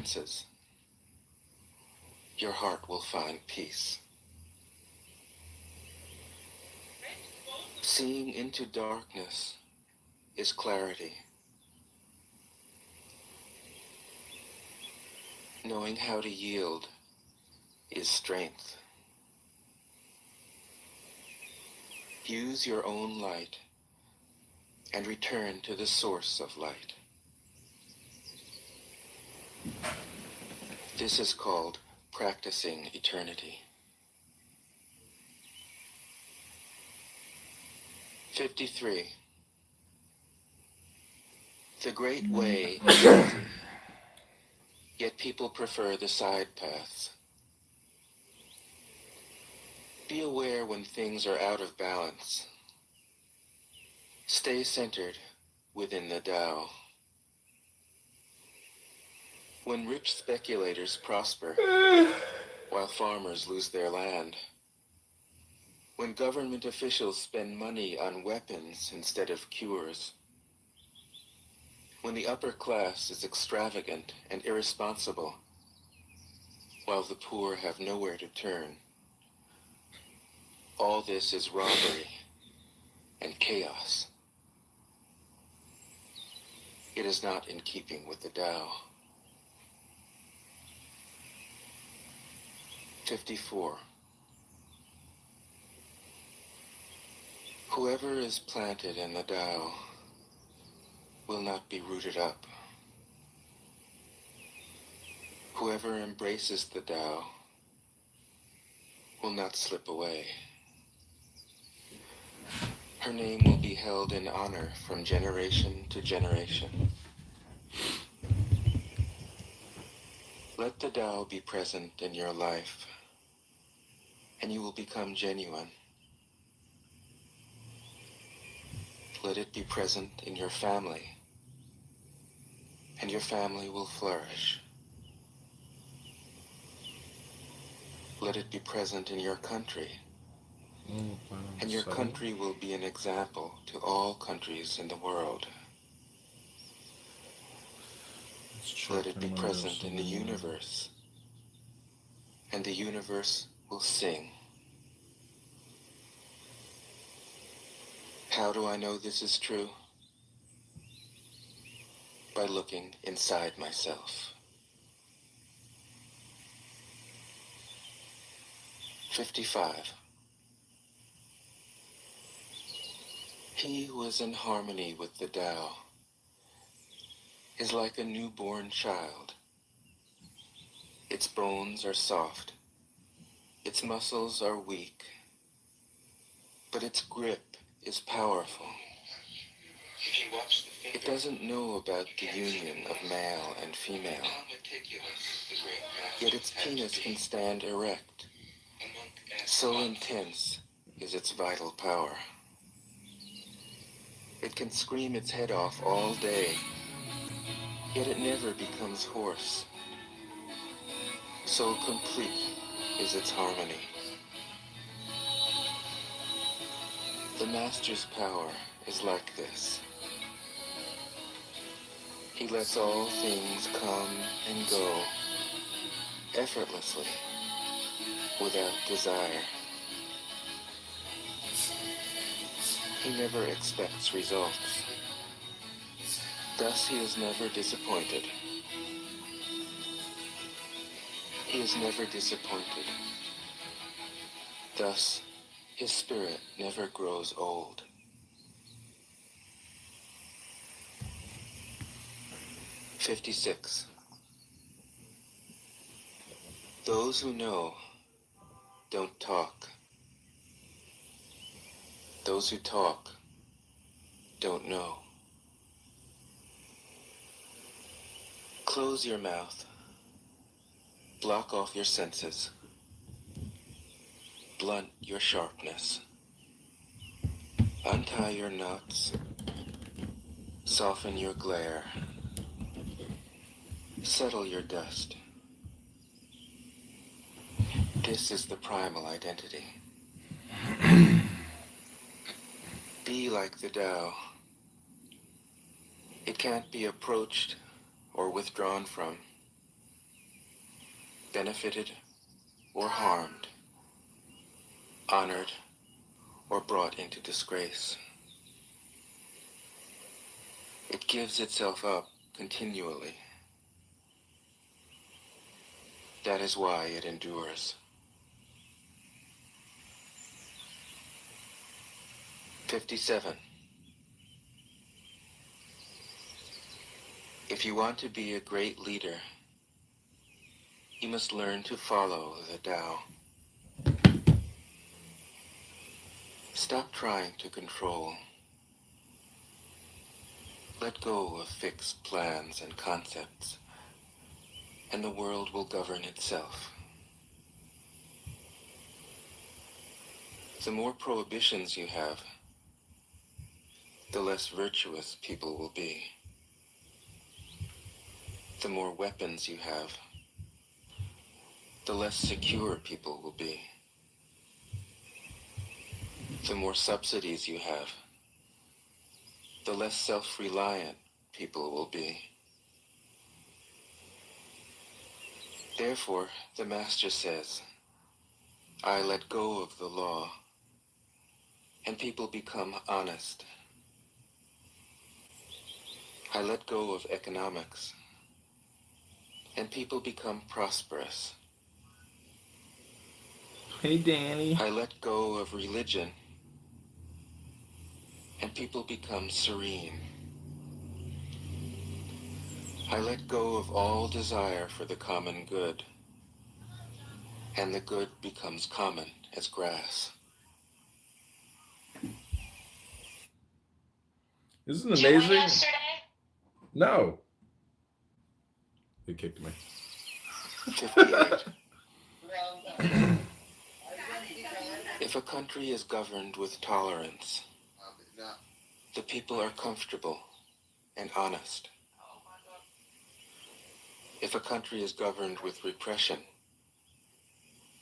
senses, your heart will find peace. Seeing into darkness is clarity. Knowing how to yield is strength. Use your own light and return to the source of light. This is called practicing eternity. 53. The great way is easy, yet people prefer the side paths. Be aware when things are out of balance. Stay centered within the Tao. When rich speculators prosper, while farmers lose their land, when government officials spend money on weapons instead of cures, when the upper class is extravagant and irresponsible, while the poor have nowhere to turn, all this is robbery and chaos. It is not in keeping with the Tao. 54. Whoever is planted in the Tao will not be rooted up. Whoever embraces the Tao will not slip away. Her name will be held in honor from generation to generation. Let the Tao be present in your life, and you will become genuine. Let it be present in your family, and your family will flourish. Let it be present in your country, and your country will be an example to all countries in the world. Let it be present in the universe, and the universe will sing. How do I know this is true? By looking inside myself. 55. He who is in harmony with the Tao is like a newborn child. Its bones are soft, its muscles are weak, but its grip is powerful. It doesn't know about the union of male and female, yet its penis can stand erect. So intense is its vital power. It can scream its head off all day, yet it never becomes hoarse. So complete is its harmony. The Master's power is like this. He lets all things come and go effortlessly, without desire. He never expects results. Thus he is never disappointed. He is never disappointed. Thus, his spirit never grows old. 56. Those who know don't talk. Those who talk don't know. Close your mouth. Block off your senses. Blunt your sharpness. Untie your knots. Soften your glare. Settle your dust. This is the primal identity. Be like the Tao. It can't be approached or withdrawn from. benefited or harmed, honored or brought into disgrace. It gives itself up continually. That is why it endures. 57. If you want to be a great leader, you must learn to follow the Tao. Stop trying to control. Let go of fixed plans and concepts, and the world will govern itself. The more prohibitions you have, the less virtuous people will be. The more weapons you have, the less secure people will be. The more subsidies you have, the less self-reliant people will be. Therefore, the Master says, I let go of the law, and people become honest. I let go of economics, and people become prosperous. Hey, Danny. I let go of religion, and people become serene. I let go of all desire for the common good, and the good becomes common as grass. Isn't it Did you win amazing? yesterday? No. They kicked me. 58. If a country is governed with tolerance, the people are comfortable and honest. If a country is governed with repression,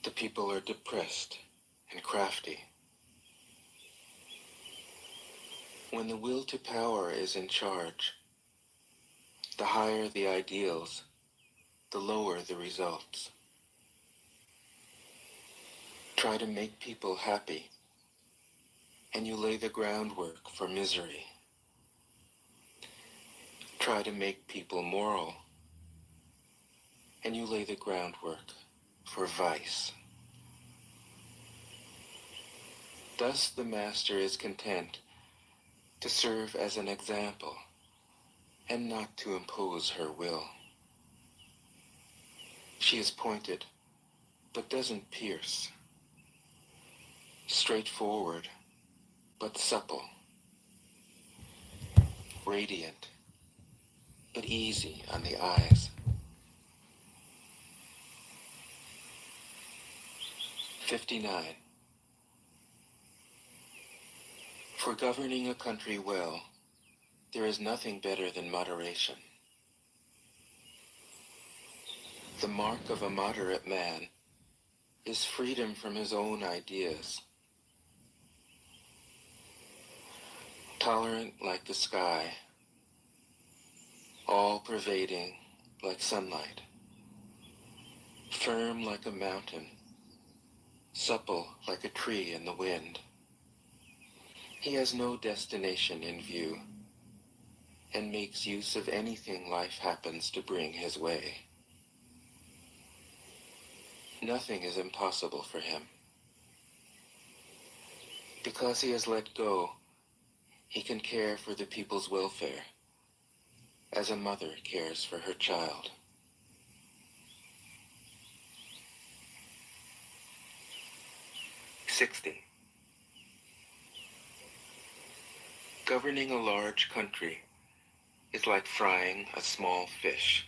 the people are depressed and crafty. When the will to power is in charge, the higher the ideals, the lower the results. Try to make people happy, and you lay the groundwork for misery. Try to make people moral, and you lay the groundwork for vice. Thus the Master is content to serve as an example and not to impose her will. She is pointed, but doesn't pierce. Straightforward, but supple. Radiant, but easy on the eyes. 59. For governing a country well, there is nothing better than moderation. The mark of a moderate man is freedom from his own ideas. Tolerant like the sky, all-pervading like sunlight, firm like a mountain, supple like a tree in the wind. He has no destination in view, and makes use of anything life happens to bring his way. Nothing is impossible for him. Because he has let go, he can care for the people's welfare, as a mother cares for her child. "60. Governing a large country is like frying a small fish.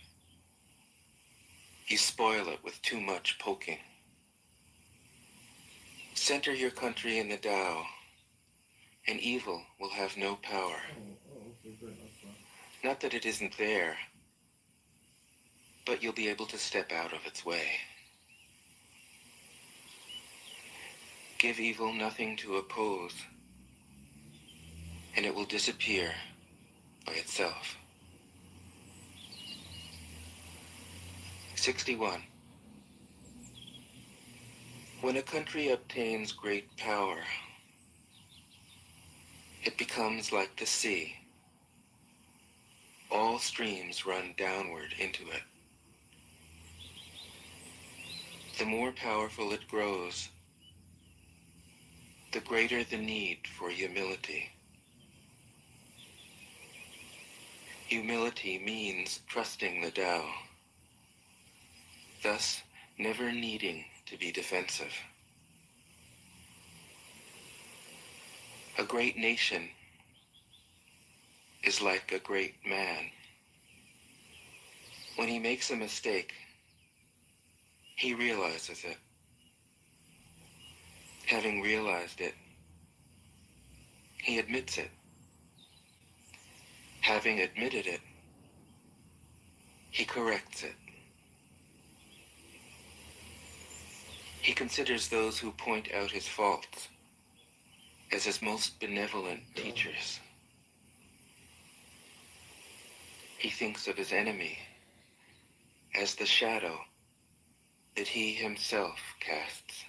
You spoil it with too much poking. Center your country in the Tao, and evil will have no power. Not that it isn't there, but you'll be able to step out of its way. Give evil nothing to oppose, and it will disappear by itself." 61. When a country obtains great power, it becomes like the sea. All streams run downward into it. The more powerful it grows, the greater the need for humility. Humility means trusting the Tao, thus never needing to be defensive. A great nation is like a great man. When he makes a mistake, he realizes it. Having realized it, he admits it. Having admitted it, he corrects it. He considers those who point out his faults as his most benevolent teachers. He thinks of his enemy as the shadow that he himself casts.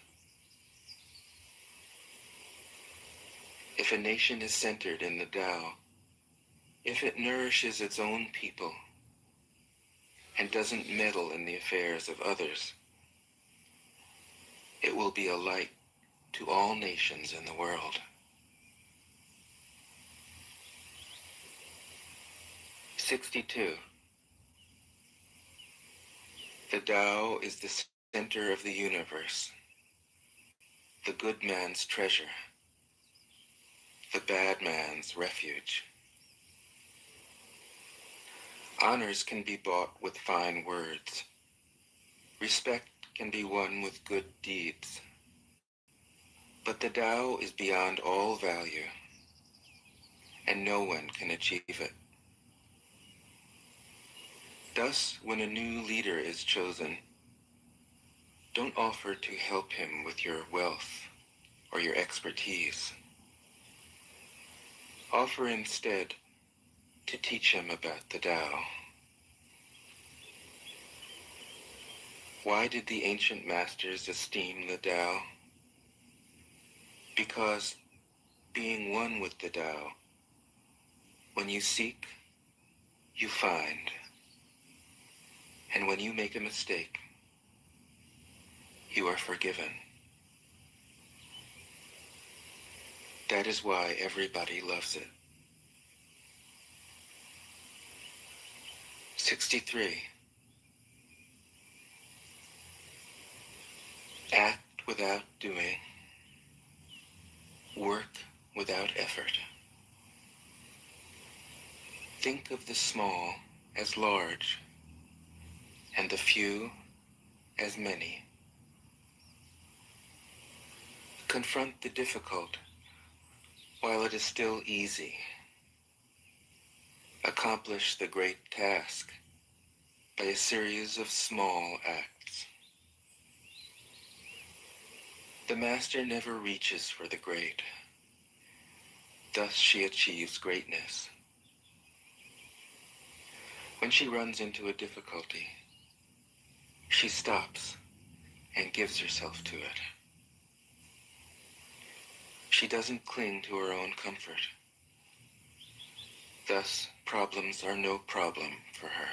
If a nation is centered in the Tao, if it nourishes its own people and doesn't meddle in the affairs of others, it will be a light to all nations in the world. 62. The Tao is the center of the universe, the good man's treasure, the bad man's refuge. Honors can be bought with fine words. Respect can be won with good deeds. But the Tao is beyond all value, and no one can achieve it. Thus, when a new leader is chosen, don't offer to help him with your wealth or your expertise. Offer instead to teach him about the Tao. Why did the ancient masters esteem the Tao? Because being one with the Tao, when you seek, you find. And when you make a mistake, you are forgiven. That is why everybody loves it. 63. Act without doing. Work without effort. Think of the small as large, and the few as many. Confront the difficult while it is still easy. Accomplish the great task by a series of small acts. The master never reaches for the great. Thus she achieves greatness. When she runs into a difficulty, she stops and gives herself to it. She doesn't cling to her own comfort. Thus, problems are no problem for her.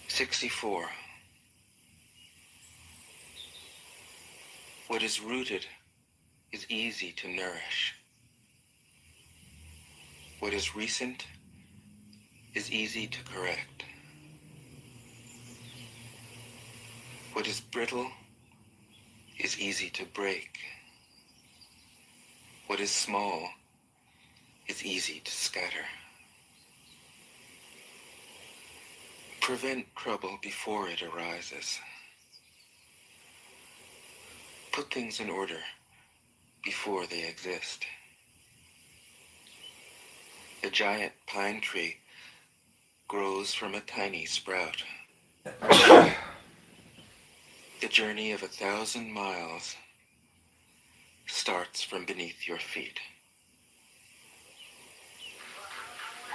64. What is rooted is easy to nourish. What is recent is easy to correct. What is brittle is easy to break. What is small is easy to scatter. Prevent trouble before it arises. Put things in order before they exist. The giant pine tree grows from a tiny sprout. The journey of 1,000 miles starts from beneath your feet.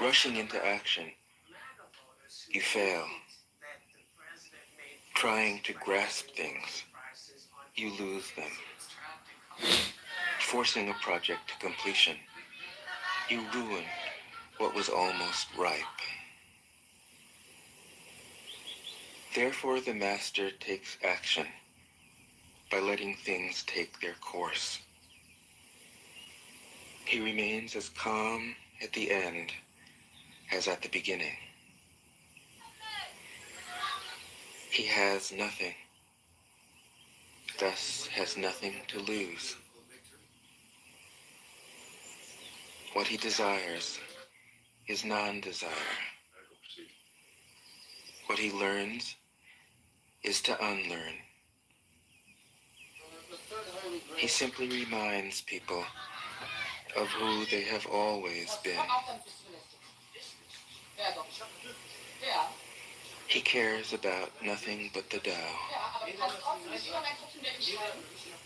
Rushing into action, you fail. trying to grasp things, you lose them. Forcing a project to completion, you ruin what was almost ripe. Therefore, the master takes action by letting things take their course. He remains as calm at the end as at the beginning. He has nothing, thus has nothing to lose. What he desires is non-desire. What he learns is to unlearn. He simply reminds people of who they have always been. He cares about nothing but the Tao.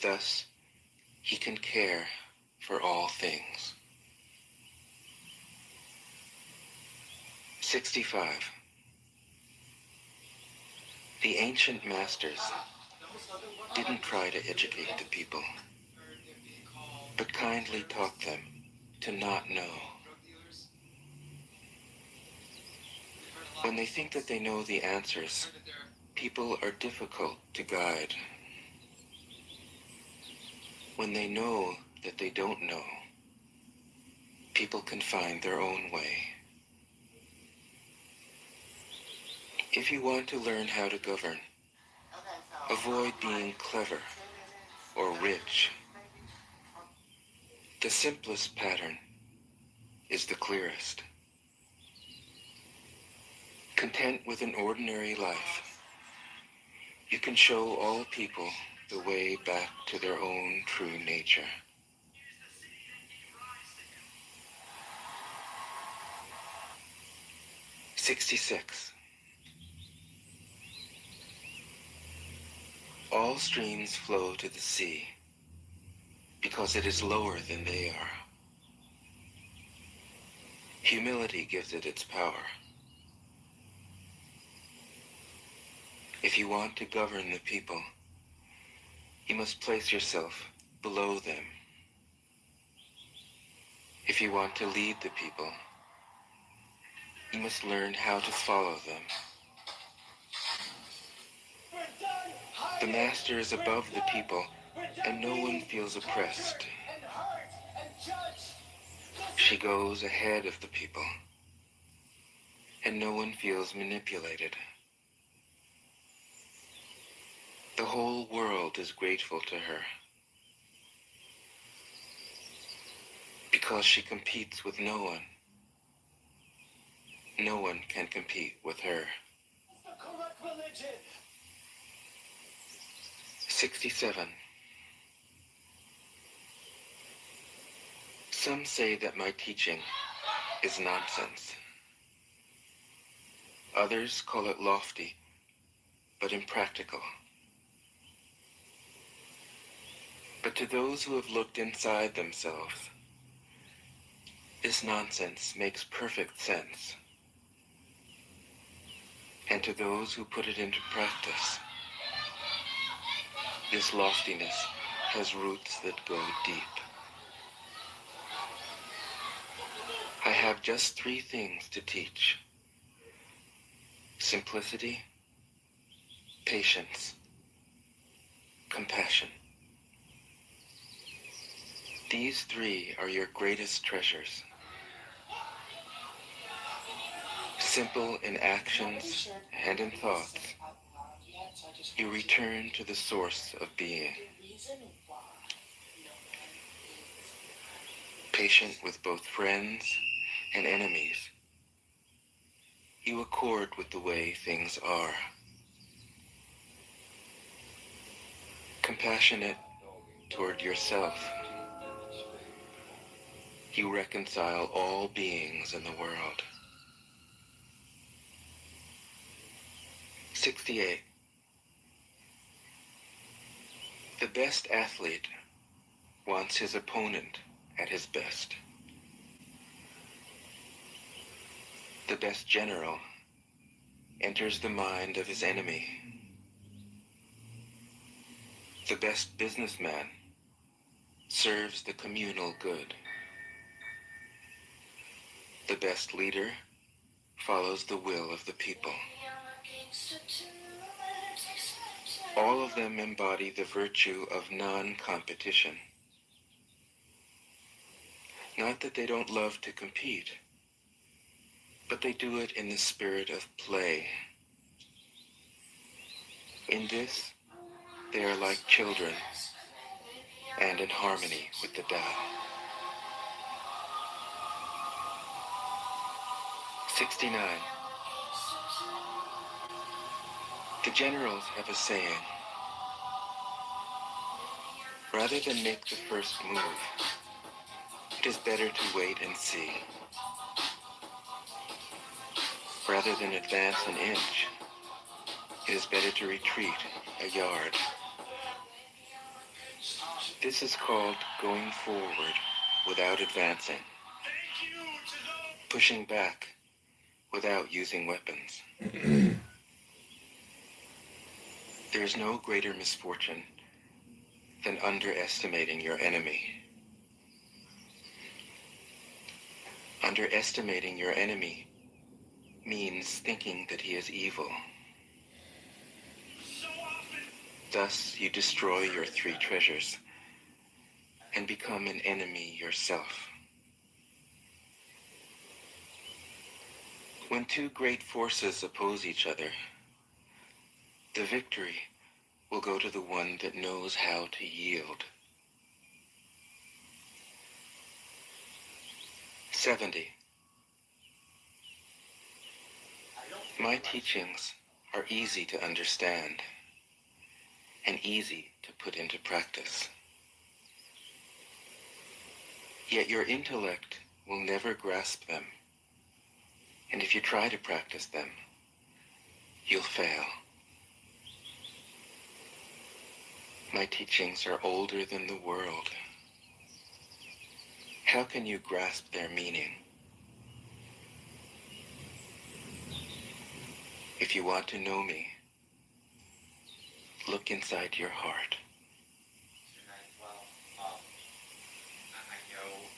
Thus, he can care for all things. 65. The ancient masters didn't try to educate the people, but kindly taught them to not know. When they think that they know the answers, people are difficult to guide. When they know that they don't know, people can find their own way. If you want to learn how to govern, avoid being clever or rich. The simplest pattern is the clearest. Content with an ordinary life, you can show all people the way back to their own true nature. '66. All streams flow to the sea because it is lower than they are. Humility gives it its power. If you want to govern the people, you must place yourself below them. If you want to lead the people, you must learn how to follow them. The master is above the people, and no one feels oppressed. She goes ahead of the people, and no one feels manipulated. The whole world is grateful to her because she competes with no one. No one can compete with her. 67. Some say that my teaching is nonsense. Others call it lofty, but impractical. But to those who have looked inside themselves, this nonsense makes perfect sense. And to those who put it into practice, this loftiness has roots that go deep. I have just 3 things to teach: simplicity, patience, compassion. These 3 are your greatest treasures. Simple in actions and in thoughts, you return to the source of being. Patient with both friends and enemies, you accord with the way things are. Compassionate toward yourself, you reconcile all beings in the world. 68. The best athlete wants his opponent at his best. The best general enters the mind of his enemy. The best businessman serves the communal good. The best leader follows the will of the people. All of them embody the virtue of non-competition. Not that they don't love to compete, but they do it in the spirit of play. In this, they are like children and in harmony with the Tao. 69. The generals have a saying: rather than make the first move, it is better to wait and see. Rather than advance an inch, it is better to retreat a yard. This is called going forward without advancing, pushing back without using weapons. There is no greater misfortune than underestimating your enemy. Underestimating your enemy means thinking that he is evil. Thus, you destroy your three treasures and become an enemy yourself. When two great forces oppose each other, the victory will go to the one that knows how to yield. 70. My teachings are easy to understand and easy to put into practice. Yet your intellect will never grasp them, and if you try to practice them, you'll fail. My teachings are older than the world. How can you grasp their meaning? If you want to know me, look inside your heart.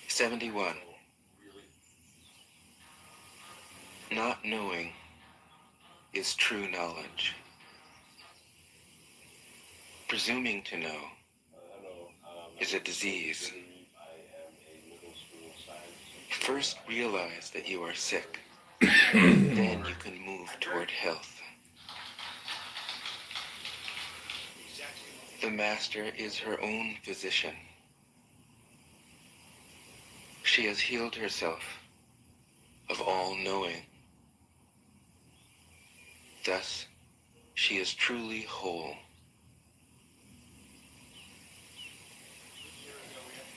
71. Not knowing is true knowledge. Presuming to know is a disease. First realize that you are sick, then you can move toward health. The master is her own physician. She has healed herself of all knowing. Thus, she is truly whole.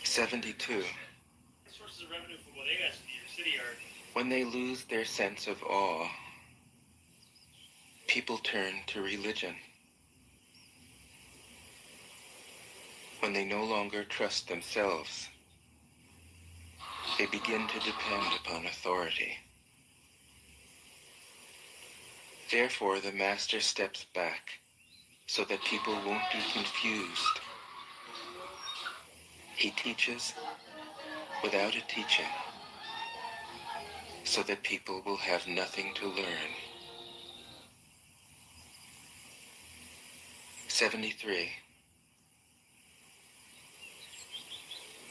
72. Sources of revenue from bodegas in your city are... When they lose their sense of awe, people turn to religion. When they no longer trust themselves, they begin to depend upon authority. Therefore, the master steps back so that people won't be confused. He teaches without a teaching, so that people will have nothing to learn. 73.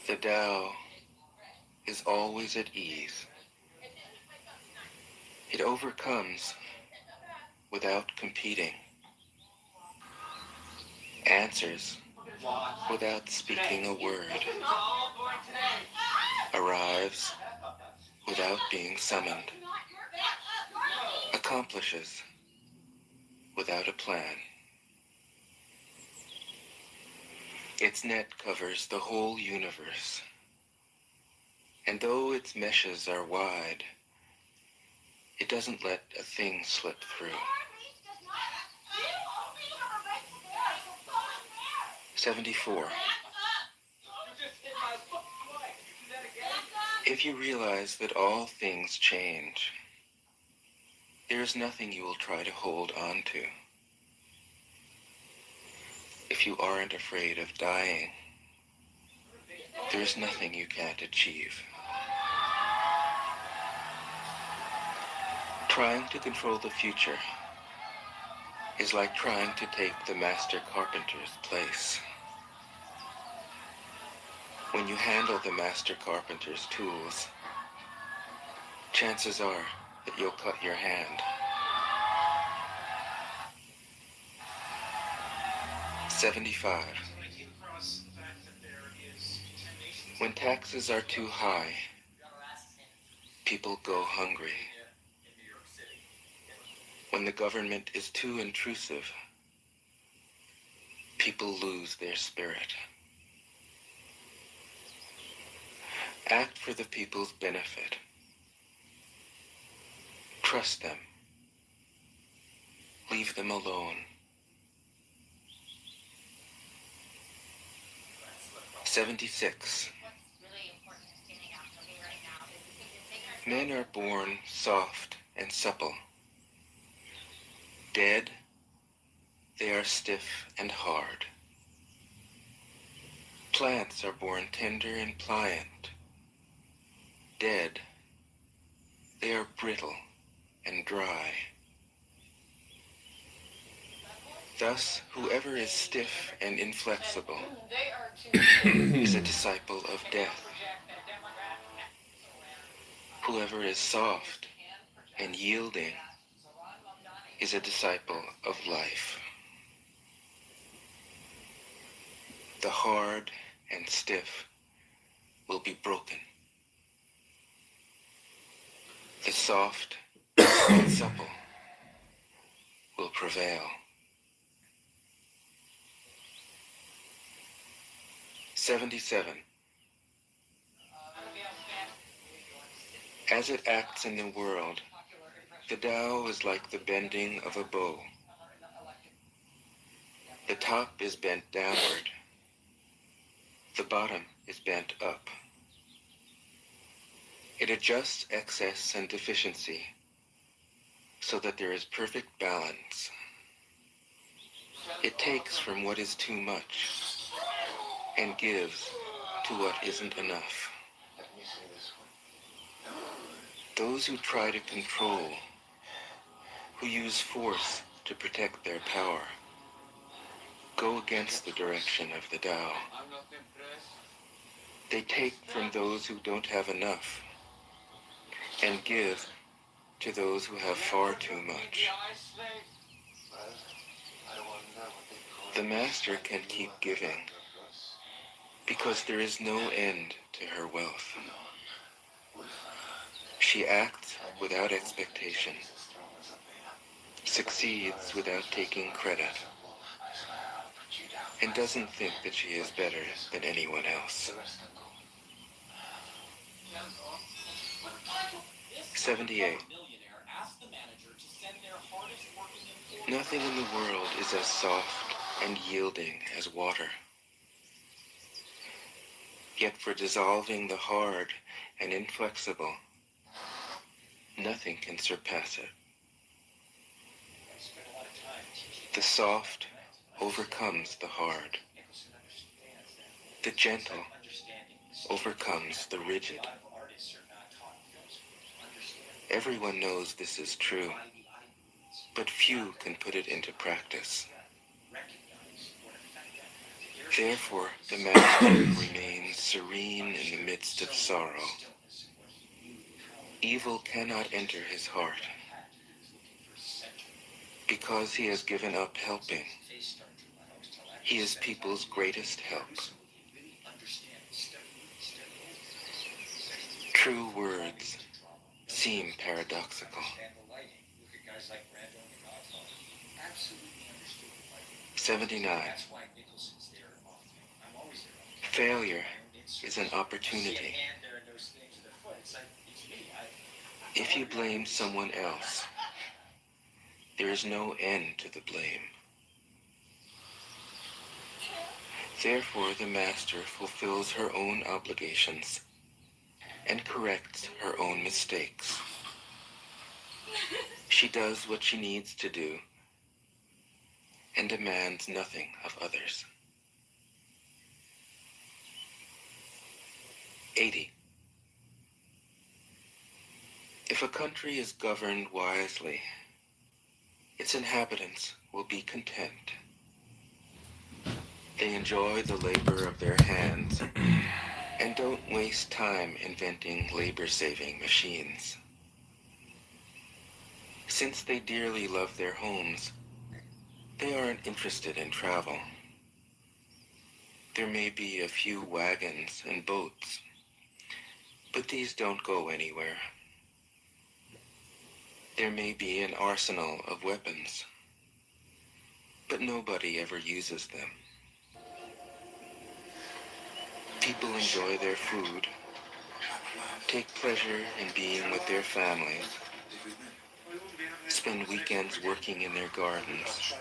The Tao is always at ease. It overcomes without competing, answers without speaking a word, arrives without being summoned, accomplishes without a plan. Its net covers the whole universe, and though its meshes are wide, it doesn't let a thing slip through. 74. If you realize that all things change, there is nothing you will try to hold on to. If If you aren't afraid of dying, there's nothing you can't achieve. Trying to control the future is like trying to take the master carpenter's place. When you handle the master carpenter's tools, chances are that you'll cut your hand. 75. When taxes are too high, people go hungry. When the government is too intrusive, people lose their spirit. Act for the people's benefit. Trust them. Leave them alone. 76. Men are born soft and supple. Dead, they are stiff and hard. Plants are born tender and pliant. Dead, they are brittle and dry. Thus, whoever is stiff and inflexible is a disciple of death. Whoever is soft and yielding is a disciple of life. The hard and stiff will be broken. The soft and supple will prevail. 77. As it acts in the world, the Tao is like the bending of a bow. The top is bent downward. The bottom is bent up. It adjusts excess and deficiency so that there is perfect balance. It takes from what is too much and gives to what isn't enough. Those who try to control, who use force to protect their power, go against the direction of the Tao. They take from those who don't have enough and give to those who have far too much. The master can keep giving because there is no end to her wealth. She acts without expectation, succeeds without taking credit, and doesn't think that she is better than anyone else. 78. Nothing in the world is as soft and yielding as water. Yet for dissolving the hard and inflexible, nothing can surpass it. The soft overcomes the hard. The gentle overcomes the rigid. Everyone knows this is true, but few can put it into practice. Therefore, the master remains serene in the midst of sorrow. Evil cannot enter his heart, because he has given up helping. He is people's greatest help. True words seem paradoxical. 79. Failure is an opportunity. If you blame someone else, there is no end to the blame. Therefore, the master fulfills her own obligations and corrects her own mistakes. She does what she needs to do and demands nothing of others. 80. If a country is governed wisely, its inhabitants will be content. They enjoy the labor of their hands and don't waste time inventing labor-saving machines. Since they dearly love their homes, they aren't interested in travel. There may be a few wagons and boats, but these don't go anywhere. There may be an arsenal of weapons, but nobody ever uses them. People enjoy their food, take pleasure in being with their families, spend weekends working in their gardens,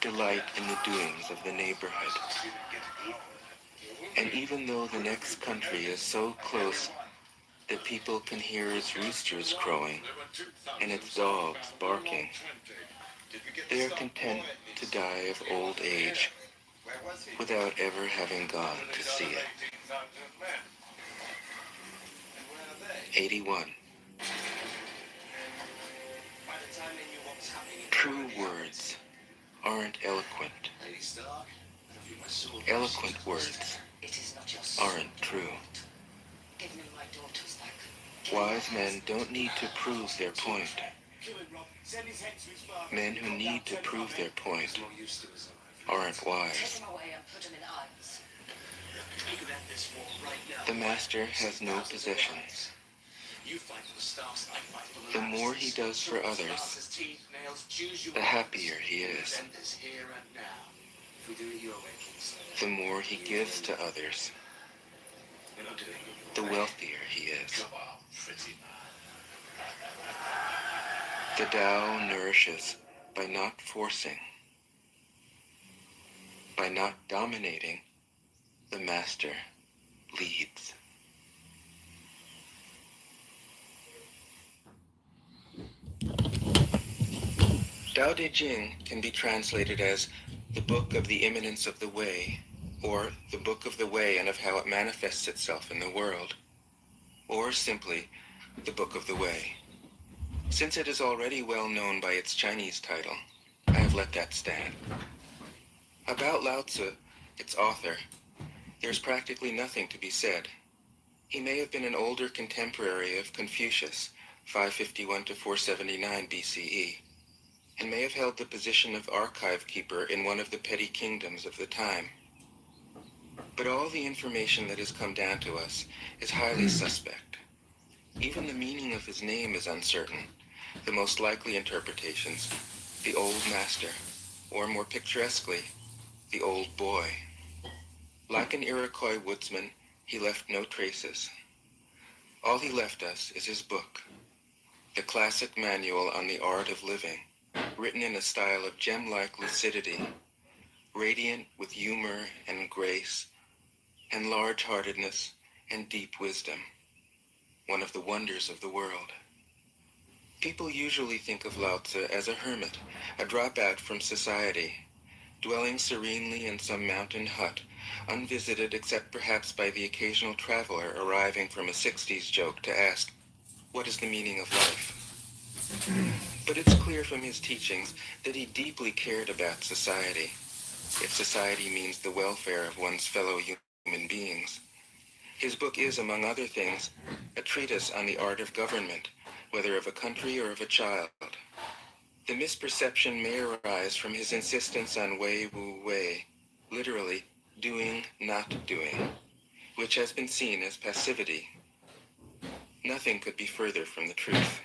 delight in the doings of the neighborhood. And even though the next country is so close that people can hear its roosters crowing and its dogs barking, they are content to die of old age without ever having gone to see it. 81. True words aren't eloquent. Eloquent words aren't true. Wise men don't need to prove their point. Men who need to prove their point aren't wise. The master has no possessions. The more he does for others, the happier he is. The more he gives to others, the wealthier he is. The Tao nourishes by not forcing. By not dominating, the master leads. Tao Te Ching can be translated as the Book of the Imminence of the Way, or the Book of the Way and of how it manifests itself in the world, or simply the Book of the Way. Since it is already well known by its Chinese title, I have let that stand. About Lao Tzu, its author, there's practically nothing to be said. He may have been an older contemporary of Confucius, 551 to 479 BCE, and may have held the position of archive keeper in one of the petty kingdoms of the time. But all the information that has come down to us is highly suspect. Even the meaning of his name is uncertain. The most likely interpretations, the old master, or more picturesquely, the old boy. Like an Iroquois woodsman, he left no traces. All he left us is his book, the classic manual on the art of living, written in a style of gem-like lucidity, radiant with humor and grace, and large-heartedness and deep wisdom, one of the wonders of the world. People usually think of Lao Tzu as a hermit, a dropout from society, dwelling serenely in some mountain hut, unvisited except perhaps by the occasional traveler arriving from a 60s joke to ask, what is the meaning of life? But it's clear from his teachings that he deeply cared about society, if society means the welfare of one's fellow human beings. His book is, among other things, a treatise on the art of government, whether of a country or of a child. The misperception may arise from his insistence on wei wu wei, literally doing, not doing, which has been seen as passivity. Nothing could be further from the truth.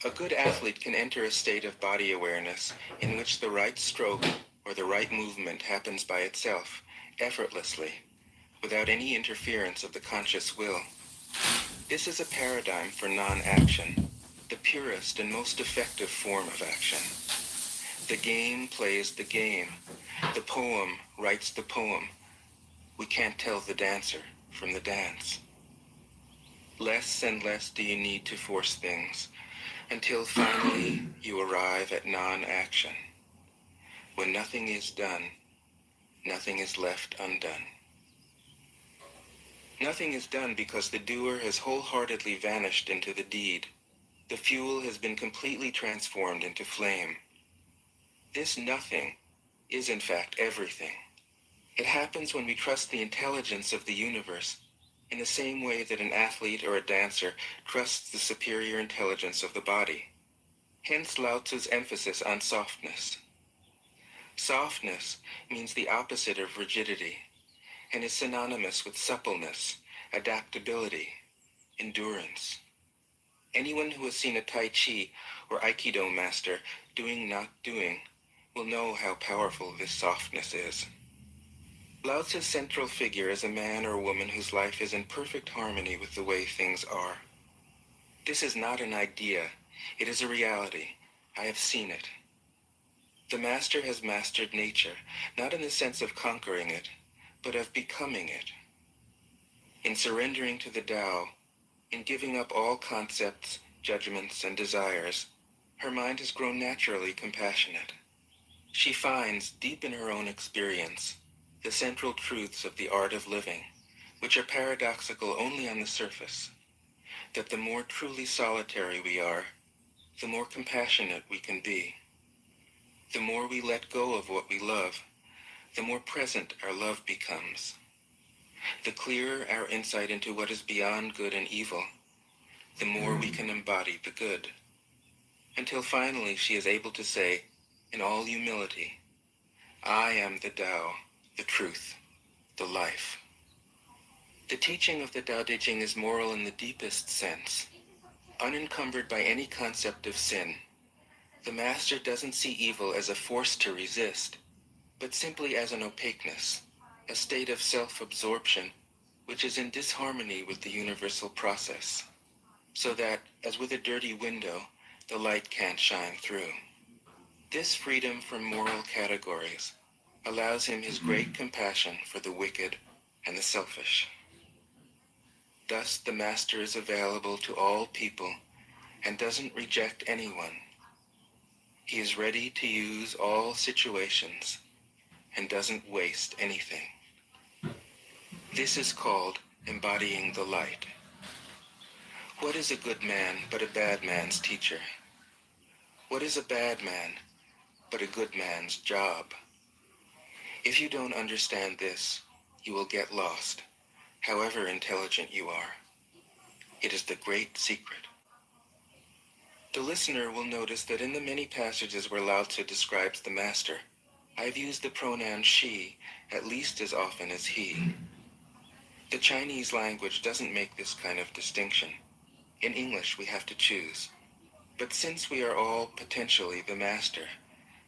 A good athlete can enter a state of body awareness in which the right stroke or the right movement happens by itself, effortlessly, without any interference of the conscious will. This is a paradigm for non-action, the purest and most effective form of action. The game plays the game. The poem writes the poem. We can't tell the dancer from the dance. Less and less do you need to force things, until finally you arrive at non-action. When nothing is done, nothing is left undone. Nothing is done because the doer has wholeheartedly vanished into the deed. The fuel has been completely transformed into flame. This nothing is in fact everything. It happens when we trust the intelligence of the universe in the same way that an athlete or a dancer trusts the superior intelligence of the body. Hence Lao Tzu's emphasis on softness. Softness means the opposite of rigidity and is synonymous with suppleness, adaptability, endurance. Anyone who has seen a Tai Chi or Aikido master doing not doing will know how powerful this softness is. Lao Tzu's central figure is a man or woman whose life is in perfect harmony with the way things are. This is not an idea, it is a reality. I have seen it. The master has mastered nature, not in the sense of conquering it, but of becoming it. In surrendering to the Tao, in giving up all concepts, judgments, and desires, her mind has grown naturally compassionate. She finds, deep in her own experience, the central truths of the art of living, which are paradoxical only on the surface, that the more truly solitary we are, the more compassionate we can be. The more we let go of what we love, the more present our love becomes. The clearer our insight into what is beyond good and evil, the more we can embody the good, until finally she is able to say, in all humility, I am the Tao, the truth, the life. The teaching of the Tao Te Ching is moral in the deepest sense. Unencumbered by any concept of sin, the master doesn't see evil as a force to resist, but simply as an opaqueness, a state of self-absorption which is in disharmony with the universal process, so that, as with a dirty window, the light can't shine through. This freedom from moral categories allows him his great compassion for the wicked and the selfish. Thus the master is available to all people and doesn't reject anyone. He is ready to use all situations and doesn't waste anything. This is called embodying the light. What is a good man but a bad man's teacher? What is a bad man but a good man's job? If you don't understand this, you will get lost, however intelligent you are. It is the great secret. The listener will notice that in the many passages where Lao Tzu describes the master, I have used the pronoun she at least as often as he. The Chinese language doesn't make this kind of distinction. In English, we have to choose. But since we are all potentially the master,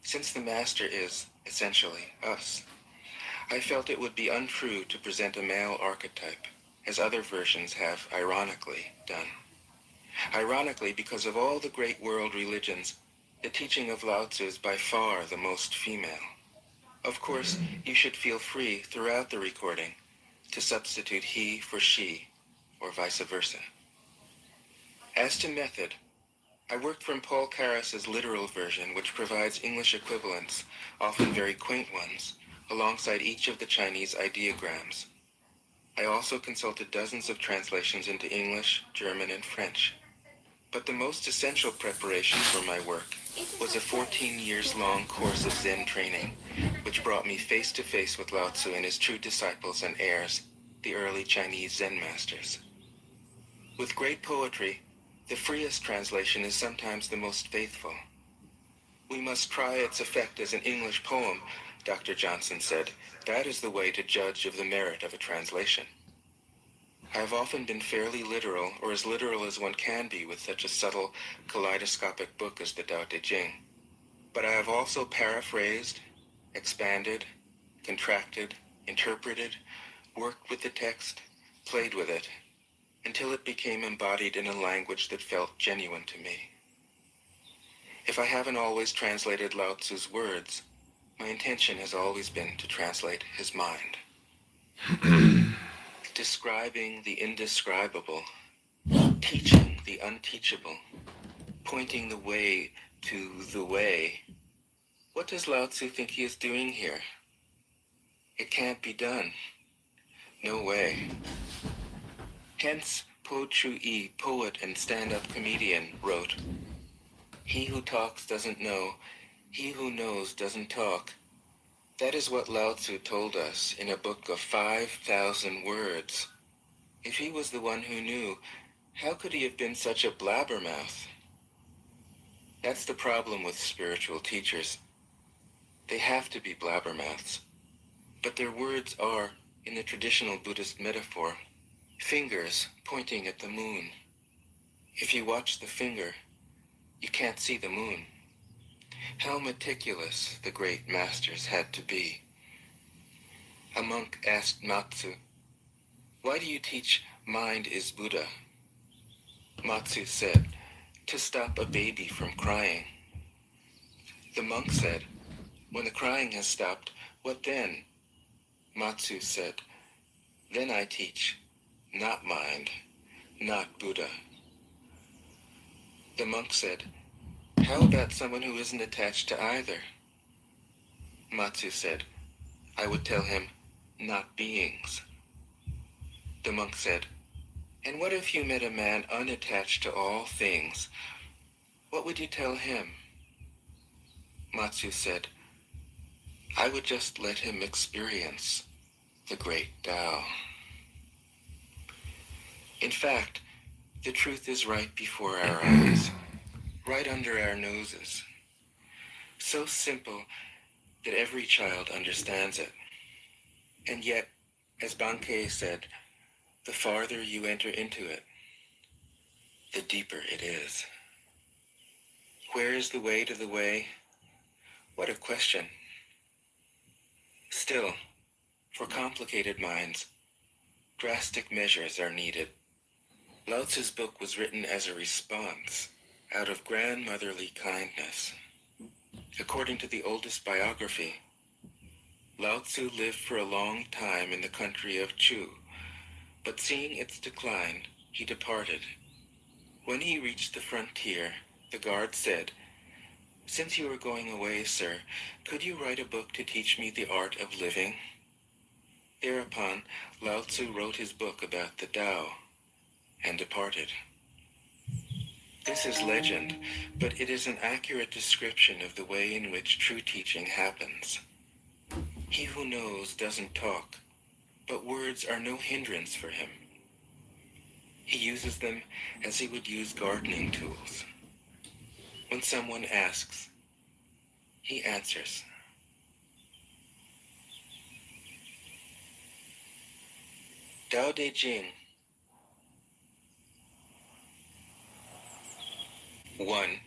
since the master is, essentially, us, I felt it would be untrue to present a male archetype, as other versions have, ironically, done. Ironically, because of all the great world religions, the teaching of Lao Tzu is by far the most female. Of course, you should feel free throughout the recording to substitute he for she, or vice versa. As to method, I worked from Paul Carus's literal version, which provides English equivalents, often very quaint ones, alongside each of the Chinese ideograms. I also consulted dozens of translations into English, German, and French. But the most essential preparation for my work was a 14 years long course of Zen training, which brought me face to face with Lao Tzu and his true disciples and heirs, the early Chinese Zen masters. With great poetry, the freest translation is sometimes the most faithful. We must try its effect as an English poem, Dr. Johnson said. That is the way to judge of the merit of a translation. I have often been fairly literal, or as literal as one can be with such a subtle, kaleidoscopic book as the Tao Te Ching. But I have also paraphrased, expanded, contracted, interpreted, worked with the text, played with it, until it became embodied in a language that felt genuine to me. If I haven't always translated Lao Tzu's words, my intention has always been to translate his mind. Describing the indescribable, teaching the unteachable, pointing the way to the way, What does Lao Tzu think he is doing here? It can't be done. No way. Hence, Po Chu-yi, poet and stand-up comedian, wrote, "He who talks doesn't know, he who knows doesn't talk." That is what Lao Tzu told us in a book of 5,000 words. If he was the one who knew, how could he have been such a blabbermouth? That's the problem with spiritual teachers. They have to be blabbermouths. But their words are, in the traditional Buddhist metaphor, fingers pointing at the moon. If you watch the finger, you can't see the moon. How meticulous the great masters had to be. A monk asked Matsu, "Why do you teach mind is Buddha?" Matsu said, "To stop a baby from crying." The monk said, "When the crying has stopped, what then?" Matsu said, "Then I teach, not mind, not Buddha." The monk said, "How about someone who isn't attached to either?" Matsu said, "I would tell him, not beings." The monk said, "And what if you met a man unattached to all things? What would you tell him?" Matsu said, "I would just let him experience the great Tao." In fact, the truth is right before our eyes, right under our noses. So simple that every child understands it. And yet, as Bankei said, the farther you enter into it, the deeper it is. Where is the way to the way? What a question. Still, for complicated minds, drastic measures are needed. Lao Tzu's book was written as a response, out of grandmotherly kindness. According to the oldest biography, Lao Tzu lived for a long time in the country of Chu, but seeing its decline, he departed. When he reached the frontier, the guard said, "Since you are going away, sir, could you write a book to teach me the art of living?" Thereupon, Lao Tzu wrote his book about the Tao and departed. This is legend, but it is an accurate description of the way in which true teaching happens. He who knows doesn't talk, but words are no hindrance for him. He uses them as he would use gardening tools. When someone asks, he answers. Tao De Jing. 1.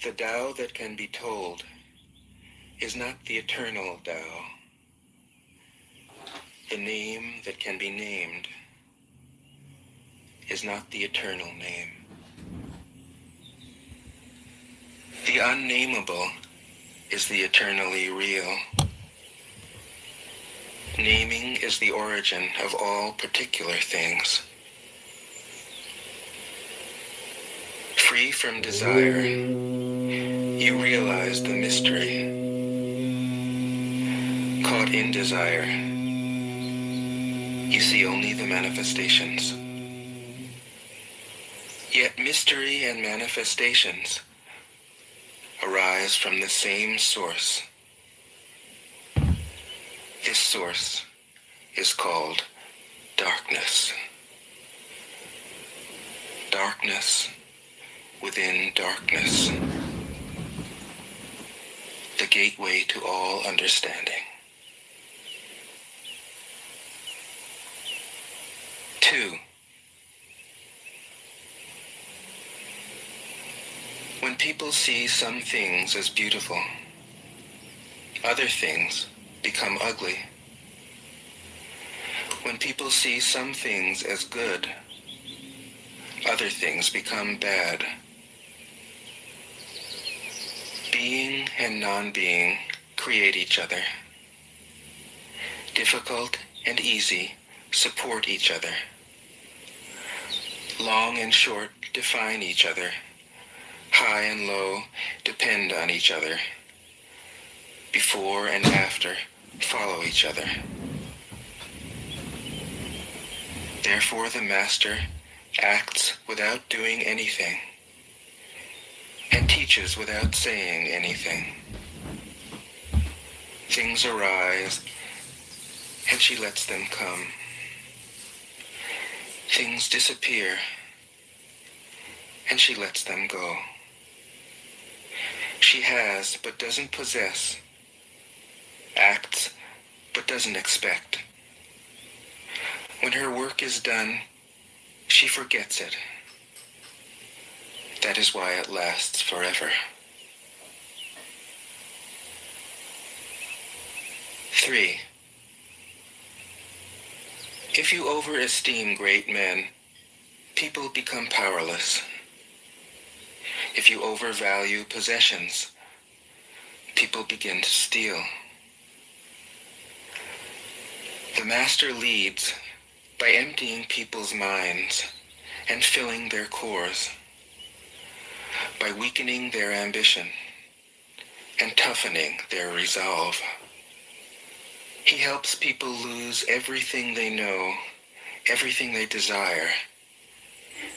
The Tao that can be told is not the eternal Tao. The name that can be named is not the eternal name. The unnameable is the eternally real. Naming is the origin of all particular things. Free from desire, you realize the mystery. Caught in desire, you see only the manifestations. Yet mystery and manifestations arise from the same source. This source is called darkness. Darkness within darkness. The gateway to all understanding. 2. When people see some things as beautiful, other things become ugly. When people see some things as good, other things become bad. Being and non-being create each other. Difficult and easy support each other. Long and short define each other. high and low, depend on each other. Before and after follow each other. Therefore the master acts without doing anything and teaches without saying anything. Things arise and she lets them come. Things disappear and she lets them go. She has but doesn't possess, acts but doesn't expect. When her work is done, she forgets it. That is why it lasts forever. 3. If you overesteem great men, people become powerless. If you overvalue possessions, people begin to steal. The master leads by emptying people's minds and filling their cores, by weakening their ambition and toughening their resolve. He helps people lose everything they know, everything they desire,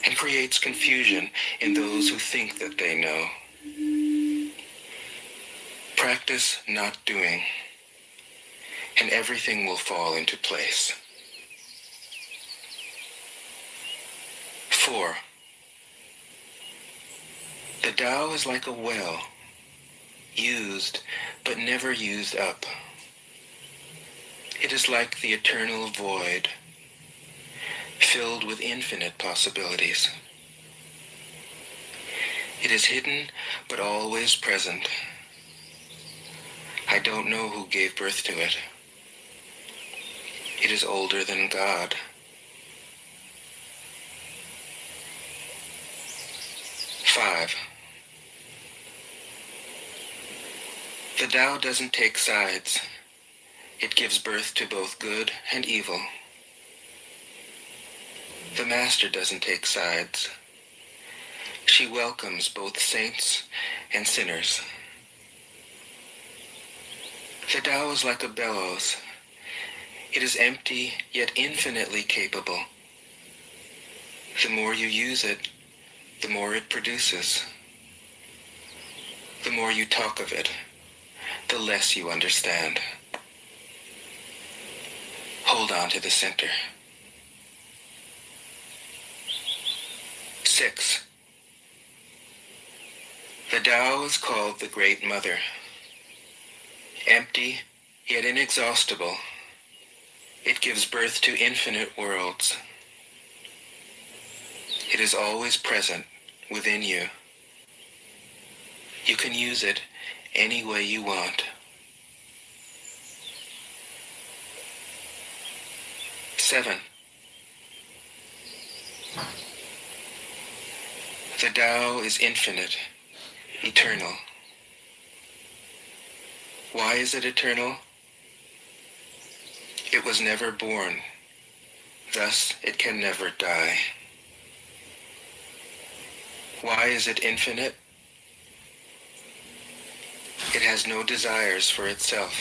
and creates confusion in those who think that they know. Practice not doing, and everything will fall into place. 4. The Tao is like a well, used but never used up. It is like the eternal void, filled with infinite possibilities. It is hidden but always present. I don't know who gave birth to it. It is older than God. 5. The Tao doesn't take sides. It gives birth to both good and evil. The Master doesn't take sides. She welcomes both saints and sinners. The Tao is like a bellows. It is empty yet infinitely capable. The more you use it, the more it produces. The more you talk of it, the less you understand. Hold on to the center. 6. The Tao is called the Great Mother. Empty, yet inexhaustible, it gives birth to infinite worlds. It is always present within you. You can use it any way you want. 7. The Tao is infinite, eternal. Why is it eternal? It was never born, thus it can never die. Why is it infinite? It has no desires for itself,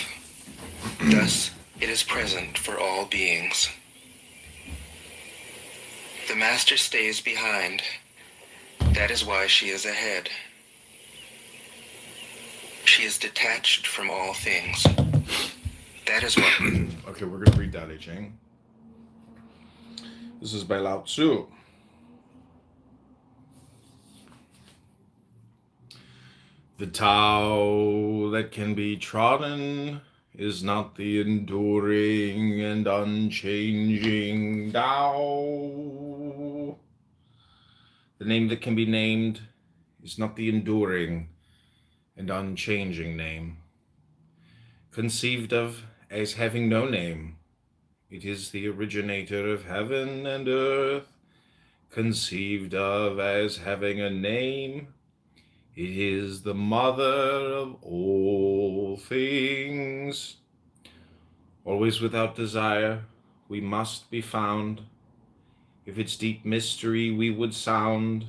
thus it is present for all beings. The Master stays behind. That is why she is ahead. She is detached from all things. That is why... Okay, we're going to read that, I Ching. This is by Lao Tzu. The Tao that can be trodden is not the enduring and unchanging Tao. The name that can be named is not the enduring and unchanging name. Conceived of as having no name, it is the originator of heaven and earth. Conceived of as having a name, it is the mother of all things. Always without desire, we must be found. If its deep mystery we would sound,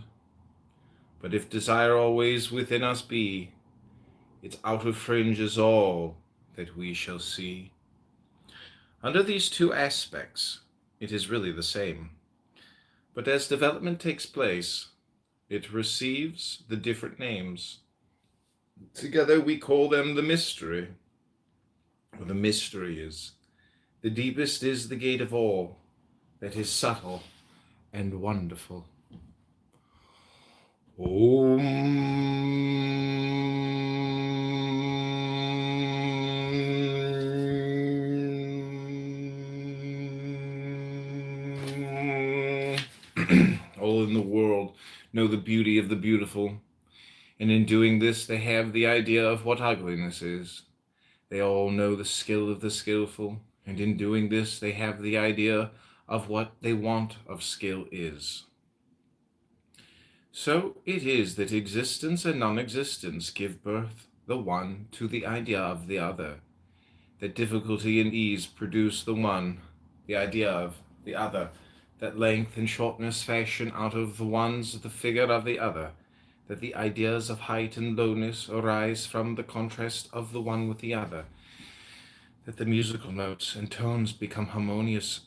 But if desire always within us be, its outer fringe is all that we shall see. Under these two aspects, it is really the same. But as development takes place, it receives the different names. Together we call them the mystery. For the mystery is, the deepest is the gate of all, that is subtle and wonderful. All in the world know the beauty of the beautiful, and in doing this they have the idea of what ugliness is. They all know the skill of the skillful, and in doing this they have the idea of what they want of skill is. So it is that existence and non-existence give birth, the one to the idea of the other, that difficulty and ease produce the one, the idea of the other, that length and shortness fashion out of the one's the figure of the other, that the ideas of height and lowness arise from the contrast of the one with the other, that the musical notes and tones become harmonious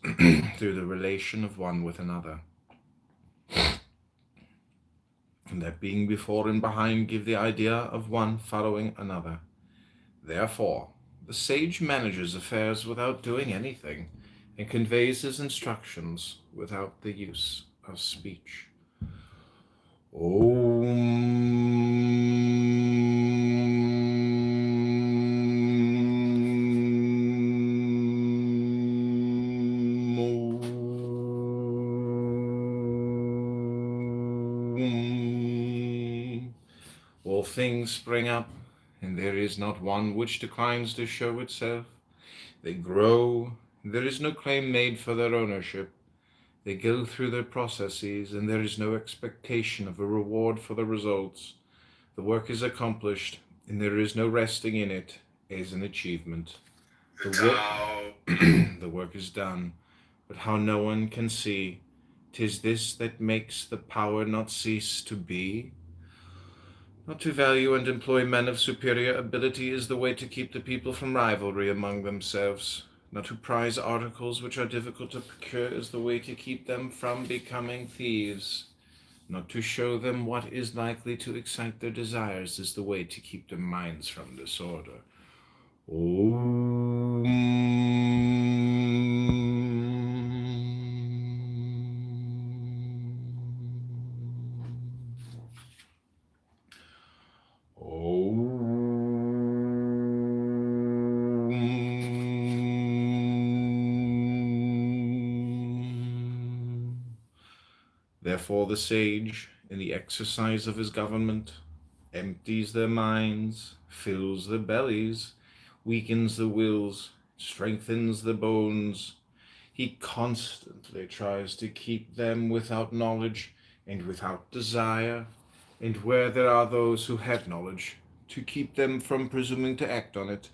through the relation of one with another, and that being before and behind give the idea of one following another. Therefore, the sage manages affairs without doing anything, and conveys his instructions without the use of speech. All things spring up, and there is not one which declines to show itself. They grow, and there is no claim made for their ownership. They go through their processes, and there is no expectation of a reward for the results. The work is accomplished, and there is no resting in it as an achievement. The work is done, but how no one can see, 'tis this that makes the power not cease to be. Not to value and employ men of superior ability is the way to keep the people from rivalry among themselves. Not to prize articles which are difficult to procure is the way to keep them from becoming thieves. Not to show them what is likely to excite their desires is the way to keep their minds from disorder. Therefore the sage, in the exercise of his government, empties their minds, fills their bellies, weakens the wills, strengthens the bones. He constantly tries to keep them without knowledge and without desire, and where there are those who have knowledge, to keep them from presuming to act on it.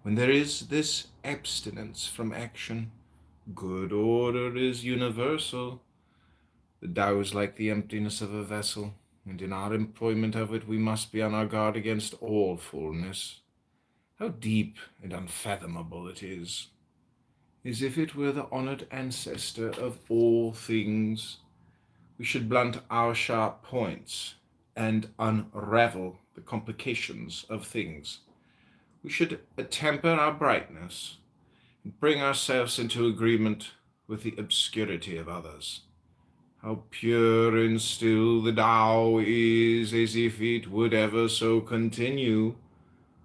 When there is this abstinence from action, good order is universal. The Tao is like the emptiness of a vessel, and in our employment of it we must be on our guard against all fullness. How deep and unfathomable it is, as if it were the honored ancestor of all things. We should blunt our sharp points and unravel the complications of things. We should temper our brightness and bring ourselves into agreement with the obscurity of others. How pure and still the Tao is, as if it would ever so continue.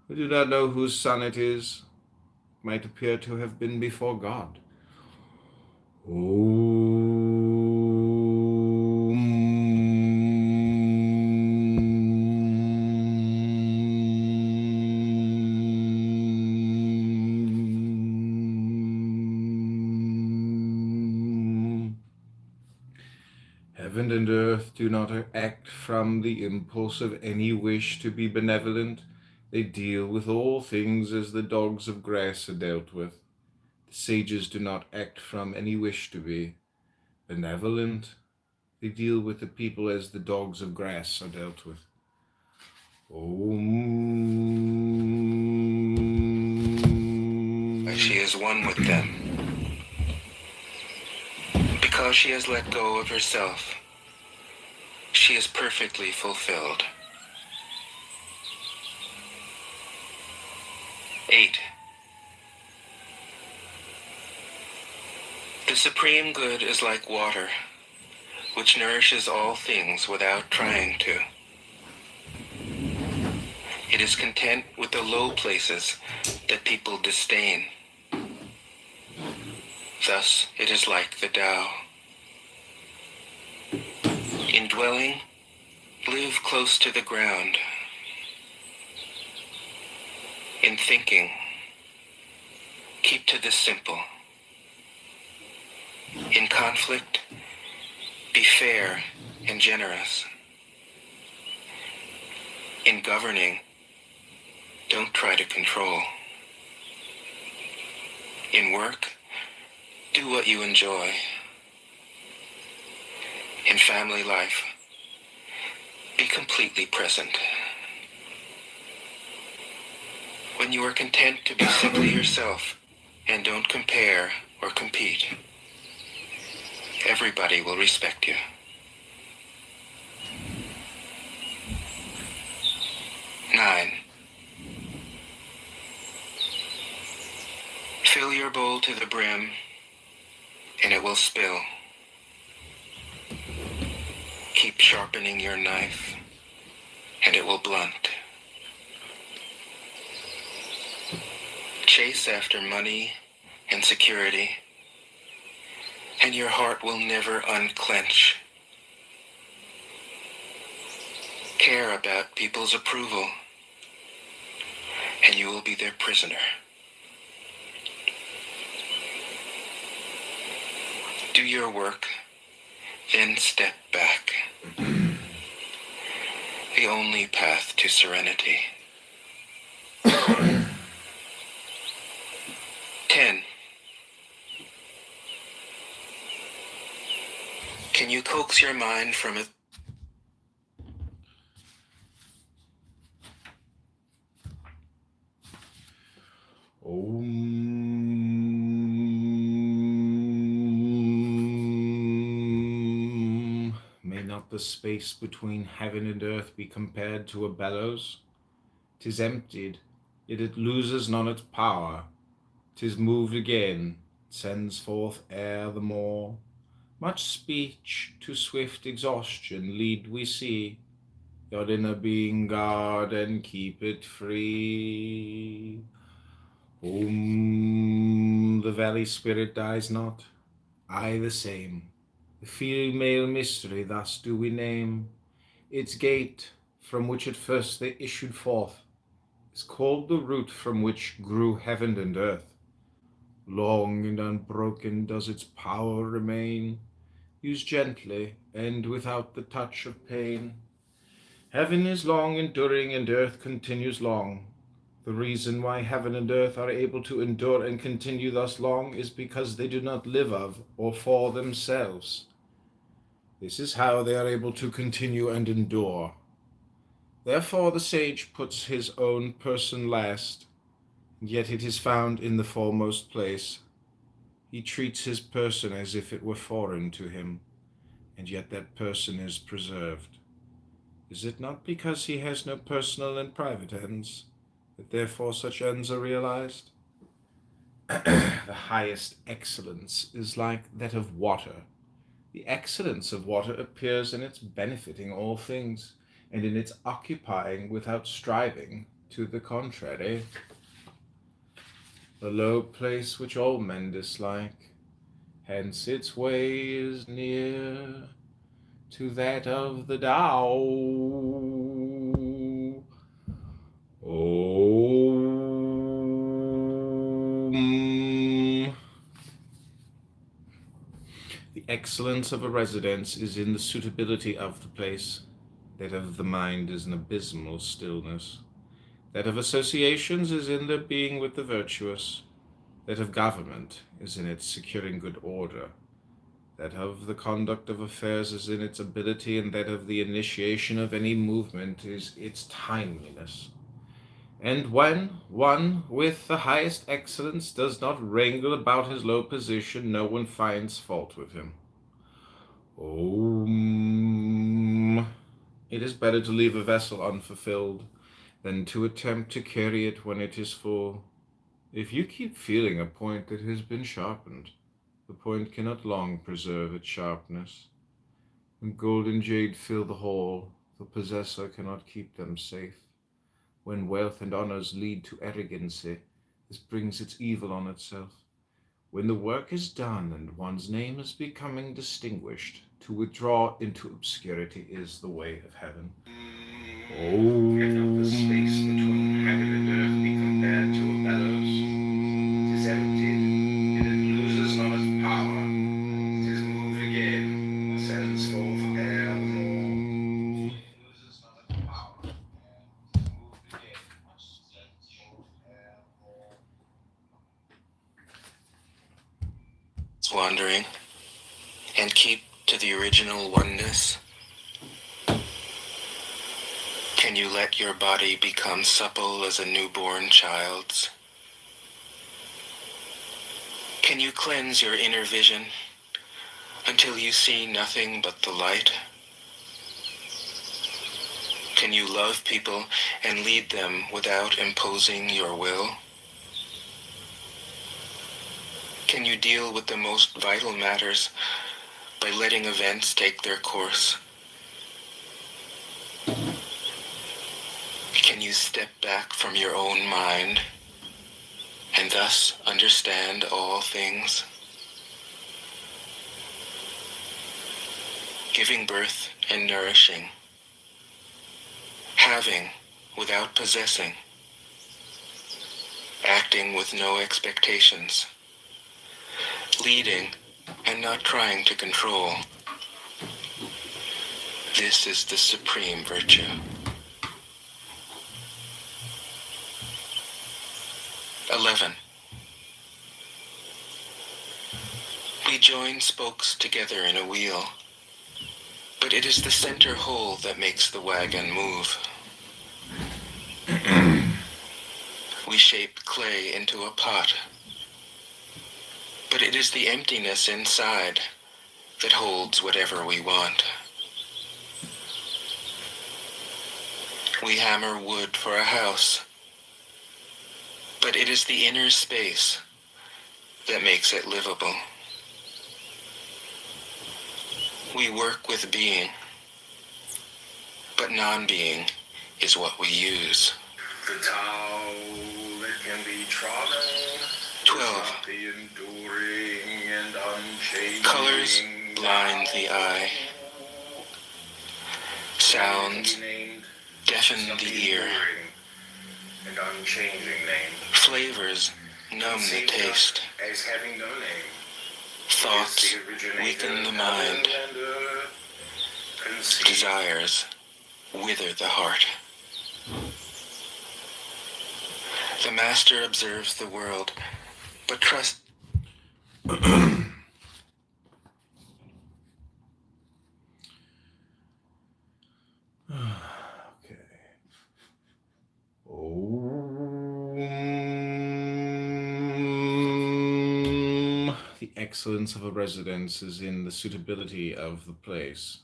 We do not know whose son it is. It might appear to have been before God. Heaven and earth do not act from the impulse of any wish to be benevolent. They deal with all things as the dogs of grass are dealt with. The sages do not act from any wish to be benevolent. They deal with the people as the dogs of grass are dealt with. Om. She is one with them. Because she has let go of herself, she is perfectly fulfilled. 8. The supreme good is like water, which nourishes all things without trying to. It is content with the low places that people disdain. Thus, it is like the Tao. In dwelling, live close to the ground. In thinking, keep to the simple. In conflict, be fair and generous. In governing, don't try to control. In work, do what you enjoy. In family life, be completely present. When you are content to be simply yourself and don't compare or compete, everybody will respect you. 9. Fill your bowl to the brim, and it will spill. Keep sharpening your knife, and it will blunt. Chase after money and security, and your heart will never unclench. Care about people's approval, and you will be their prisoner. Do your work, then step back. The only path to serenity. 10. Can you coax your mind from it? Om. May not the space between heaven and earth be compared to a bellows? 'Tis emptied, yet it loses not its power. 'Tis moved again, sends forth air the more. Much speech to swift exhaustion lead we see. Your inner being guard and keep it free. The valley spirit dies not, I the same. The female mystery thus do we name. Its gate, from which at first they issued forth, is called the root from which grew heaven and earth. Long and unbroken does its power remain, used gently and without the touch of pain. Heaven is long enduring and earth continues long. The reason why heaven and earth are able to endure and continue thus long is because they do not live of or for themselves. This is how they are able to continue and endure. Therefore the sage puts his own person last, and yet it is found in the foremost place. He treats his person as if it were foreign to him, and yet that person is preserved. Is it not because he has no personal and private ends, that therefore such ends are realized? The highest excellence is like that of water. The excellence of water appears in its benefiting all things, and in its occupying without striving to the contrary. The low place which all men dislike, hence its way is near to that of the Tao. Om. The excellence of a residence is in the suitability of the place. That of the mind is an abysmal stillness. That of associations is in their being with the virtuous. That of government is in its securing good order. that of the conduct of affairs is in its ability, and that of the initiation of any movement is its timeliness. And when one with the highest excellence does not wrangle about his low position, no one finds fault with him. Om. It is better to leave a vessel unfulfilled than to attempt to carry it when it is full. If you keep feeling a point that has been sharpened, the point cannot long preserve its sharpness. When gold and jade fill the hall, the possessor cannot keep them safe. When wealth and honors lead to arrogancy, this brings its evil on itself. When the work is done and one's name is becoming distinguished, to withdraw into obscurity is the way of heaven. If the space between heaven and earth be compared to a bellows, it is emptied, and it loses not its power. It is moved again, sends forth air the more. It loses not its power. It is moved again, sends forth air the more. It's wandering, and keep to the original oneness. Can you let your body become supple as a newborn child's? Can you cleanse your inner vision until you see nothing but the light? Can you love people and lead them without imposing your will? Can you deal with the most vital matters by letting events take their course? Can you step back from your own mind and thus understand all things? Giving birth and nourishing, having without possessing, acting with no expectations, leading and not trying to control. This is the supreme virtue. (11) We join spokes together in a wheel, but it is the center whole that makes the wagon move. We shape clay into a pot, but it is the emptiness inside that holds whatever we want. We hammer wood for a house, but it is the inner space that makes it livable. We work with being, but non-being is what we use. The Tao that can be trodden, 12. the enduring and unchanging. Colors blind the eye. Sounds deafen the ear. And unchanging name. Flavors numb the taste. As having no name. Thoughts weaken the mind. Desires wither the heart. The master observes the world, but trust. Okay. The excellence of a residence is in the suitability of the place.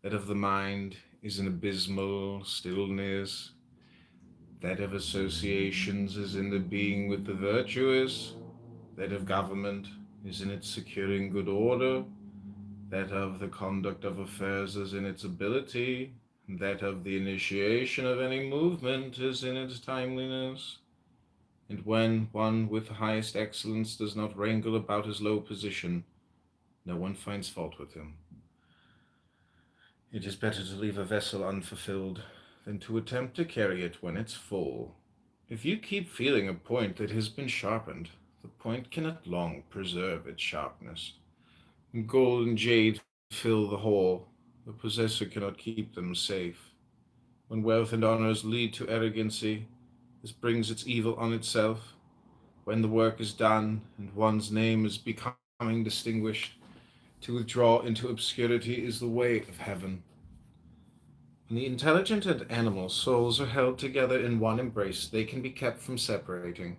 That of the mind is in abysmal stillness. That of associations is in the being with the virtuous. That of government is in its securing good order. That of the conduct of affairs is in its ability. That of the initiation of any movement is in its timeliness. And when one with the highest excellence does not wrangle about his low position, no one finds fault with him. It is better to leave a vessel unfulfilled than to attempt to carry it when it's full. If you keep feeling a point that has been sharpened, the point cannot long preserve its sharpness. When gold and jade fill the hall, the possessor cannot keep them safe. When wealth and honors lead to arrogancy, this brings its evil on itself. When the work is done and one's name is becoming distinguished, To withdraw into obscurity is the way of heaven. When the intelligent and animal souls are held together in one embrace, they can be kept from separating.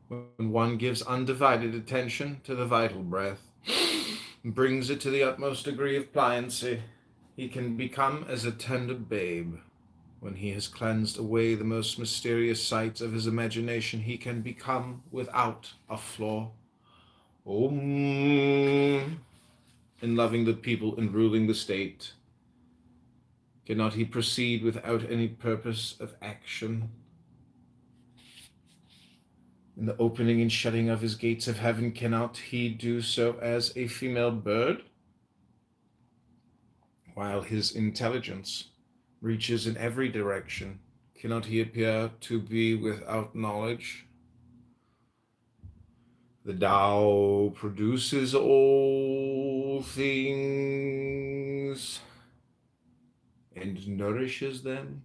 When one gives undivided attention to the vital breath, and brings it to the utmost degree of pliancy, he can become as a tender babe. When he has cleansed away the most mysterious sights of his imagination, he can become without a flaw. Om. In loving the people and ruling the state, cannot he proceed without any purpose of action? In the opening and shutting of his gates of heaven, cannot he do so as a female bird? While his intelligence reaches in every direction, cannot he appear to be without knowledge? The Tao produces all things and nourishes them,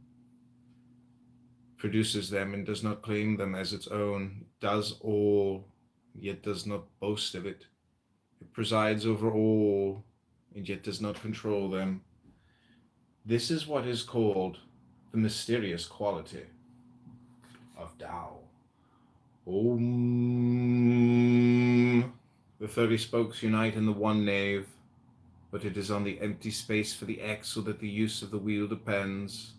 produces them and does not claim them as its own, does all, yet does not boast of it. It presides over all, and yet does not control them. This is what is called the mysterious quality of Tao. Om. The 30 spokes unite in the one nave, but it is on the empty space for the axle that the use of the wheel depends.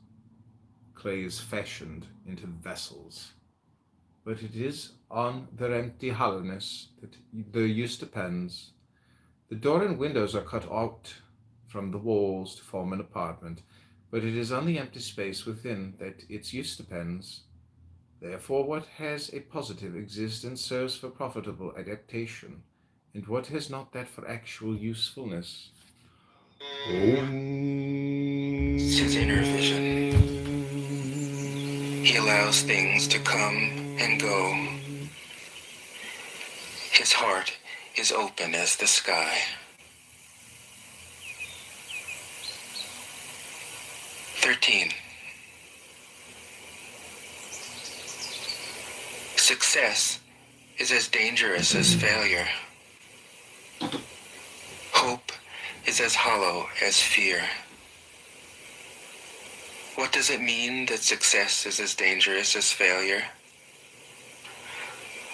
Clay is fashioned into vessels, but it is on their empty hollowness that their use depends. The door and windows are cut out from the walls to form an apartment, but it is on the empty space within that its use depends. Therefore, what has a positive existence serves for profitable adaptation, and what has not that for actual usefulness. His inner vision. He allows things to come and go. His heart is open as the sky. 13. Success is as dangerous as failure. Hope is as hollow as fear. What does it mean that success is as dangerous as failure?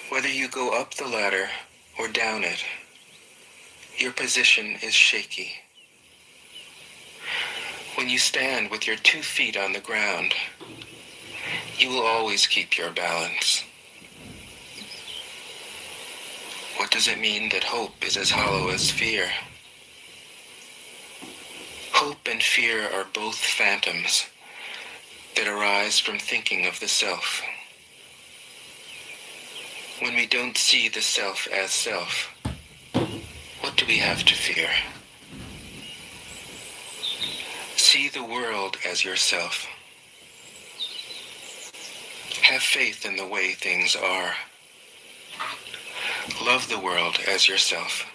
Whether you go up the ladder or down it, your position is shaky. When you stand with your 2 feet on the ground, you will always keep your balance. What does it mean that hope is as hollow as fear? Hope and fear are both phantoms that arise from thinking of the self. When we don't see the self as self, what do we have to fear? See the world as yourself. Have faith in the way things are. Love the world as yourself.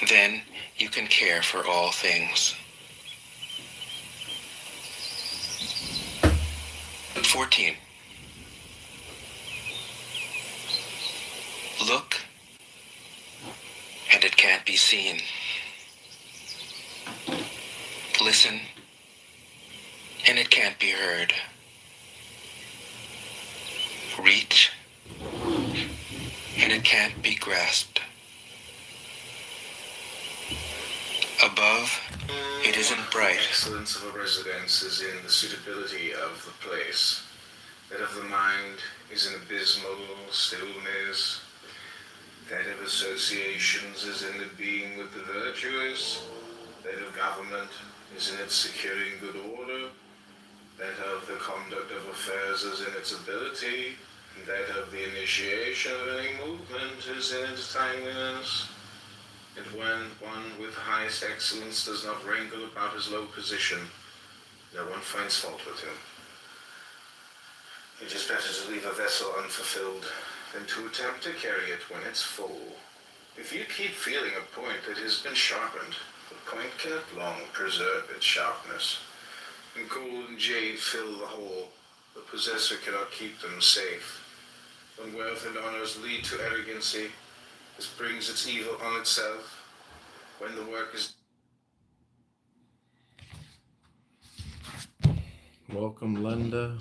Then you can care for all things. 14. Look, and it can't be seen. Listen, and it can't be heard. Reach, and it can't be grasped. Above, it isn't bright. The excellence of a residence is in the suitability of the place. That of the mind is in abysmal stillness. That of associations is in the being with the virtuous. That of government is in its securing good order. That of the conduct of affairs is in its ability. And that of the initiation of any movement is in its timeliness. And when one with highest excellence does not wrangle about his low position, no one finds fault with him. It is better to leave a vessel unfulfilled than to attempt to carry it when it's full. If you keep feeling a point that has been sharpened, the point cannot long preserve its sharpness. When gold and jade fill the hole, the possessor cannot keep them safe. When wealth and honors lead to arrogancy, this brings its evil on itself. when the work is Welcome, Linda.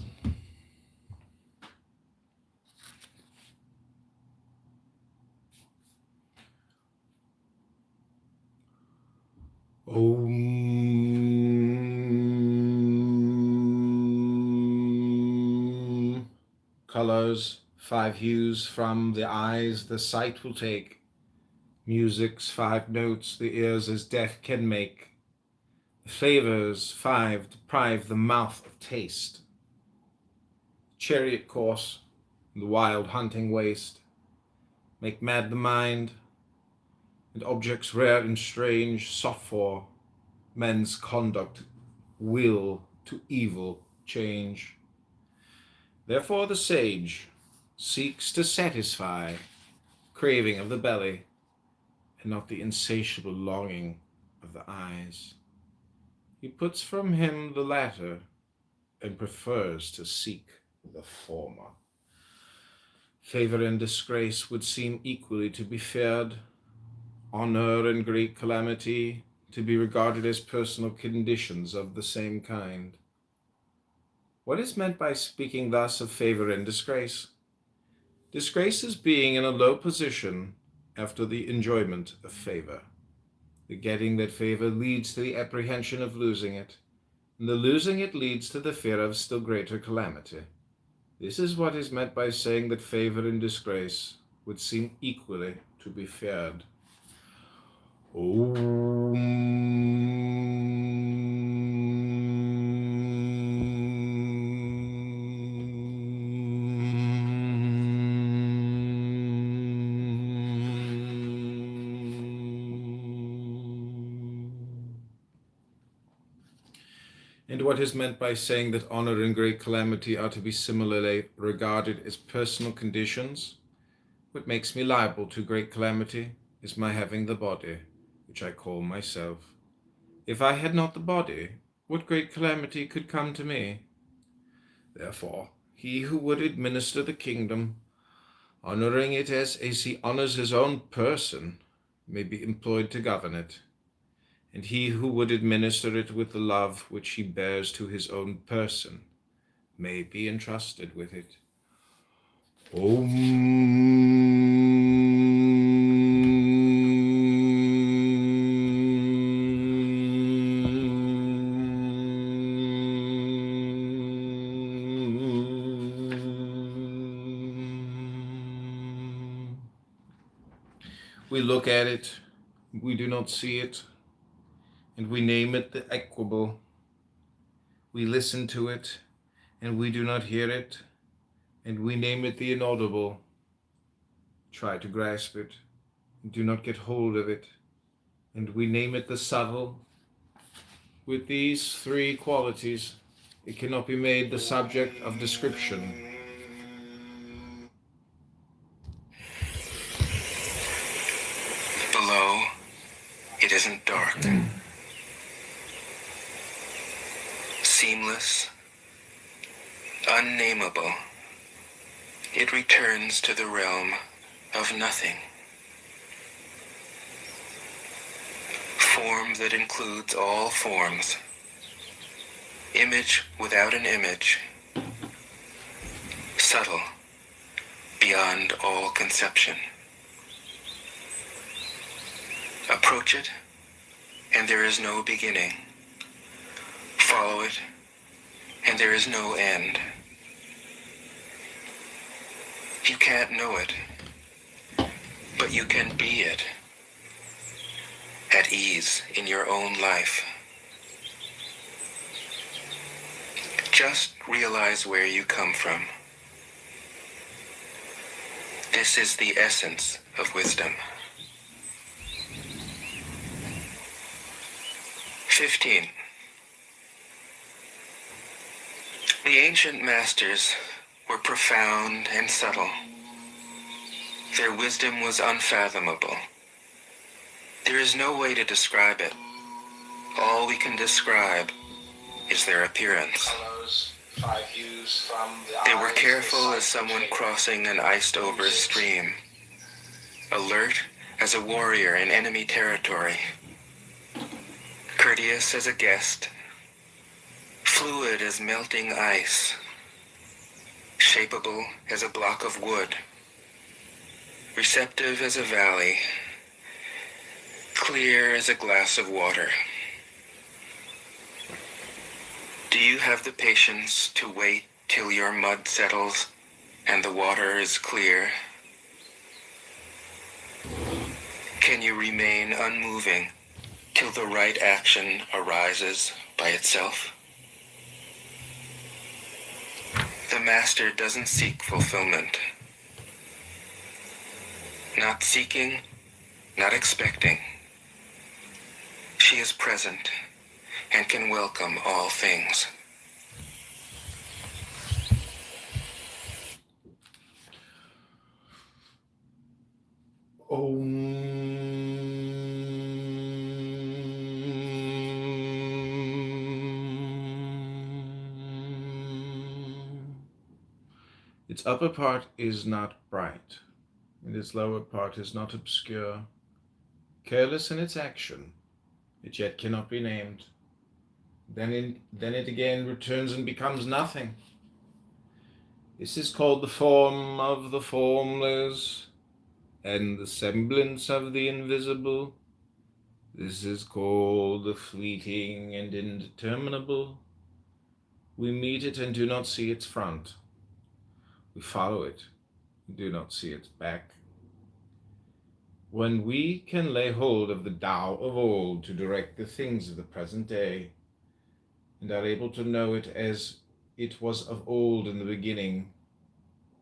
Om. Colors, 5 hues from the eyes the sight will take. Music's 5 notes the ears as deaf can make. The flavors 5 deprive the mouth of taste. Chariot course, the wild hunting waste, make mad the mind, and objects rare and strange sought for, men's conduct will to evil change. Therefore the sage seeks to satisfy craving of the belly, and not the insatiable longing of the eyes. He puts from him the latter, and prefers to seek the former. Favor and disgrace would seem equally to be feared, honor and great calamity to be regarded as personal conditions of the same kind. What is meant by speaking thus of favor and disgrace? Disgrace is being in a low position after the enjoyment of favor. The getting that favor leads to the apprehension of losing it, and the losing it leads to the fear of still greater calamity. This is what is meant by saying that favor and disgrace would seem equally to be feared. And what is meant by saying that honor and great calamity are to be similarly regarded as personal conditions? What makes me liable to great calamity is my having the body, which I call myself. If I had not the body, what great calamity could come to me? Therefore, he who would administer the kingdom, honoring it as he honors his own person, may be employed to govern it. And he who would administer it with the love which he bears to his own person may be entrusted with it. We look at it, we do not see it, and we name it the equable. We listen to it, and we do not hear it, and we name it the inaudible. Try to grasp it, and do not get hold of it, and we name it the subtle. With these 3 qualities, it cannot be made the subject of description. Below, it isn't dark. Seamless, unnameable, it returns to the realm of nothing. Form that includes all forms. Image without an image. Subtle, beyond all conception. Approach it, and there is no beginning. Follow it, and there is no end. You can't know it, but you can be it, at ease in your own life. Just realize where you come from. This is the essence of wisdom. 15. The ancient masters were profound and subtle. Their wisdom was unfathomable. There is no way to describe it. All we can describe is their appearance. colors, 5 hues from the They were eyes, careful the as sight someone of crossing an iced-over stream, alert as a warrior in enemy territory, courteous as a guest, fluid as melting ice, shapeable as a block of wood, receptive as a valley, clear as a glass of water. Do you have the patience to wait till your mud settles and the water is clear? Can you remain unmoving till the right action arises by itself? The master doesn't seek fulfillment. Not seeking, not expecting. She is present and can welcome all things. Its upper part is not bright, and its lower part is not obscure. Careless in its action, it yet cannot be named. Then it again returns and becomes nothing. This is called the form of the formless, and the semblance of the invisible. This is called the fleeting and indeterminable. We meet it and do not see its front. We follow it and do not see its back. When we can lay hold of the Tao of old to direct the things of the present day, and are able to know it as it was of old in the beginning,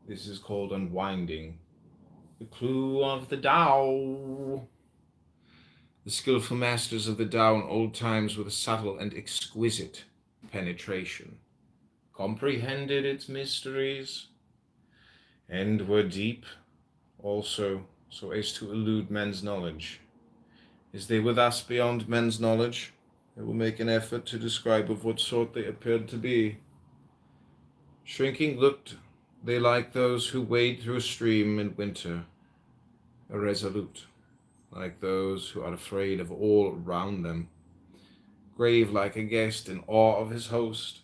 this is called unwinding. The clue of the Tao. The skillful masters of the Tao in old times with a subtle and exquisite penetration comprehended its mysteries and were deep also, so as to elude men's knowledge. As they were thus beyond men's knowledge, I will make an effort to describe of what sort they appeared to be. Shrinking looked they like those who wade through a stream in winter, irresolute, like those who are afraid of all around them, grave like a guest in awe of his host,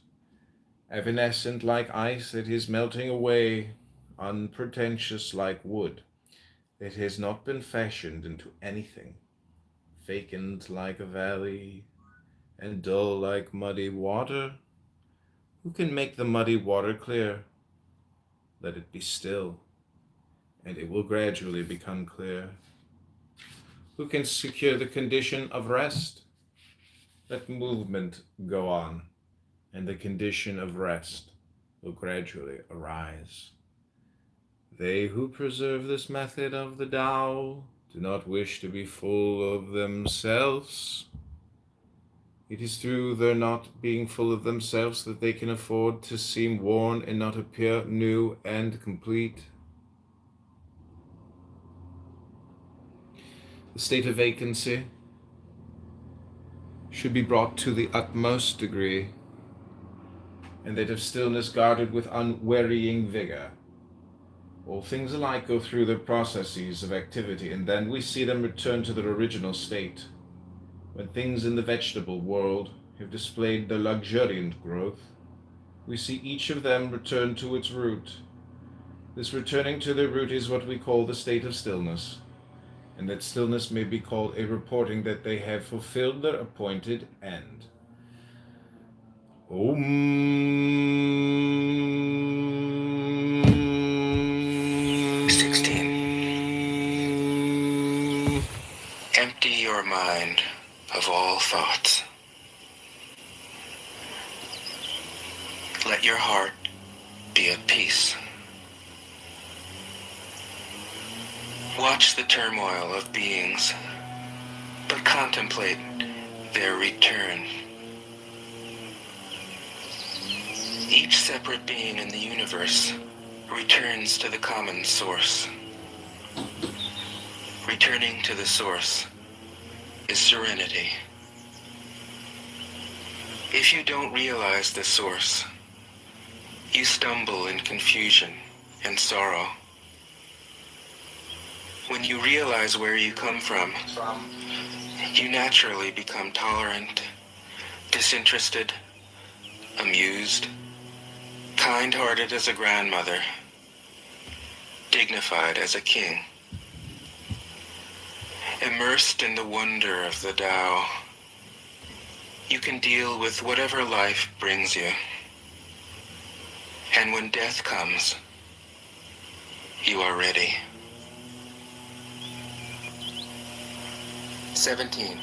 evanescent like ice that is melting away, unpretentious like wood that has not been fashioned into anything, vacant like a valley, and dull like muddy water. Who can make the muddy water clear? Let it be still, and it will gradually become clear. Who can secure the condition of rest? Let movement go on, and the condition of rest will gradually arise. They who preserve this method of the Tao do not wish to be full of themselves. It is through their not being full of themselves that they can afford to seem worn and not appear new and complete. The state of vacancy should be brought to the utmost degree, and that of stillness guarded with unwearying vigor. All things alike go through their processes of activity, and then we see them return to their original state. When things in the vegetable world have displayed their luxuriant growth, we see each of them return to its root. This returning to their root is what we call the state of stillness, and that stillness may be called a reporting that they have fulfilled their appointed end. Om. 16. Empty your mind of all thoughts. Let your heart be at peace. Watch the turmoil of beings, but contemplate their return. Each separate being in the universe returns to the common source. Returning to the source is serenity. If you don't realize the source, you stumble in confusion and sorrow. When you realize where you come from, you naturally become tolerant disinterested, amused, kind-hearted as a grandmother, dignified as a king. Immersed in the wonder of the Tao, you can deal with whatever life brings you. And when death comes, you are ready. 17.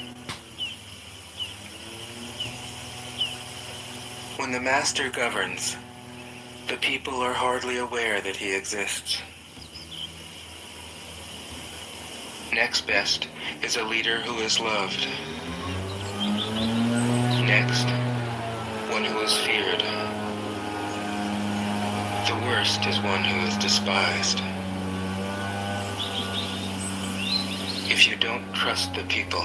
When the master governs, the people are hardly aware that he exists. Next best is a leader who is loved. Next, one who is feared. The worst is one who is despised. If you don't trust the people,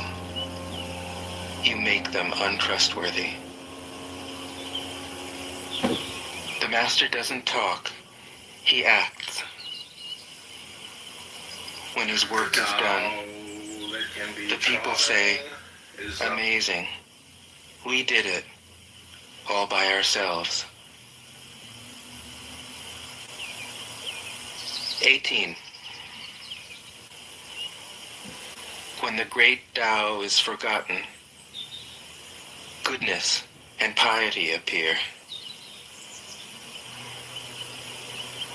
you make them untrustworthy. The master doesn't talk, he acts. When his work is done, the people say, amazing, we did it, all by ourselves. 18. When the great Tao is forgotten, goodness and piety appear.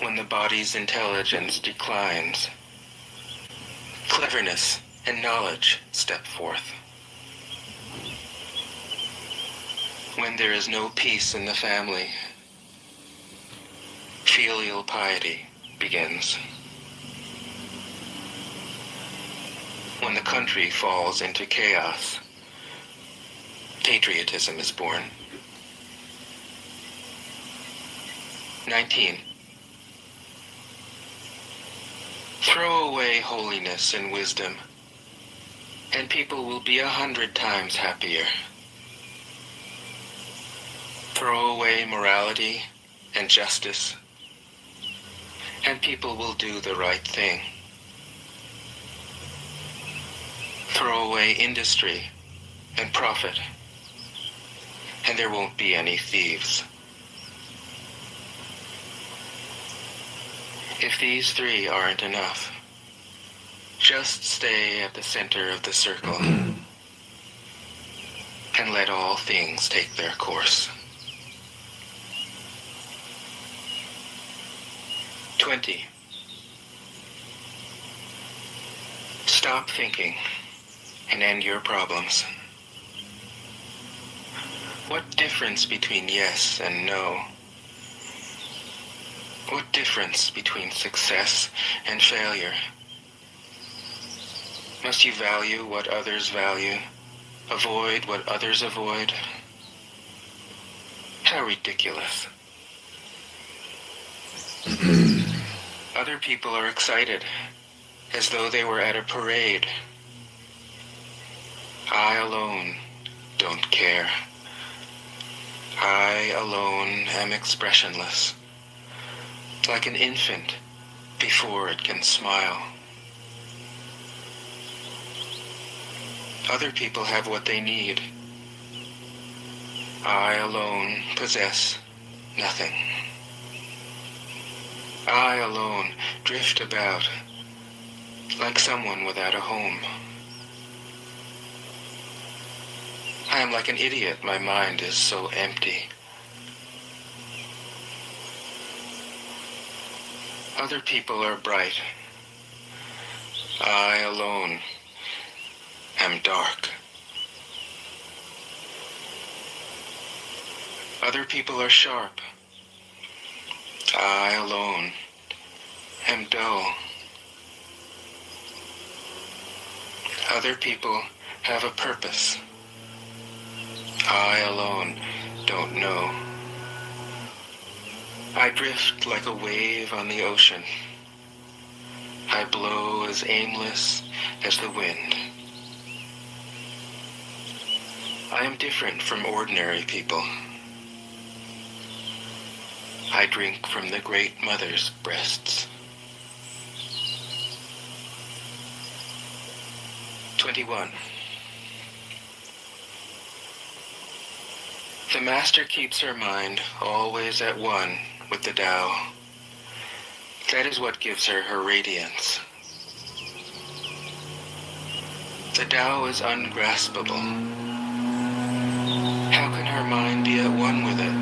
When the body's intelligence declines, cleverness and knowledge step forth. When there is no peace in the family, filial piety begins. When the country falls into chaos, patriotism is born. 19. Throw away holiness and wisdom, and people will be 100 times happier. Throw away morality and justice, and people will do the right thing. Throw away industry and profit, and there won't be any thieves. If these three aren't enough, just stay at the center of the circle and let all things take their course. 20. Stop thinking and end your problems. What difference between yes and no? What difference between success and failure? Must you value what others value, avoid what others avoid? How ridiculous. Other people are excited, as though they were at a parade. I alone don't care. I alone am expressionless, like an infant before it can smile. Other people have what they need. I alone possess nothing. I alone drift about, like someone without a home. I am like an idiot, my mind is so empty. Other people are bright. I alone am dark. Other people are sharp. I alone am dull. Other people have a purpose. I alone don't know. I drift like a wave on the ocean. I blow as aimless as the wind. I am different from ordinary people. I drink from the Great Mother's breasts. 21. The Master keeps her mind always at one with the Tao. That is what gives her her radiance. The Tao is ungraspable. How can her mind be at one with it?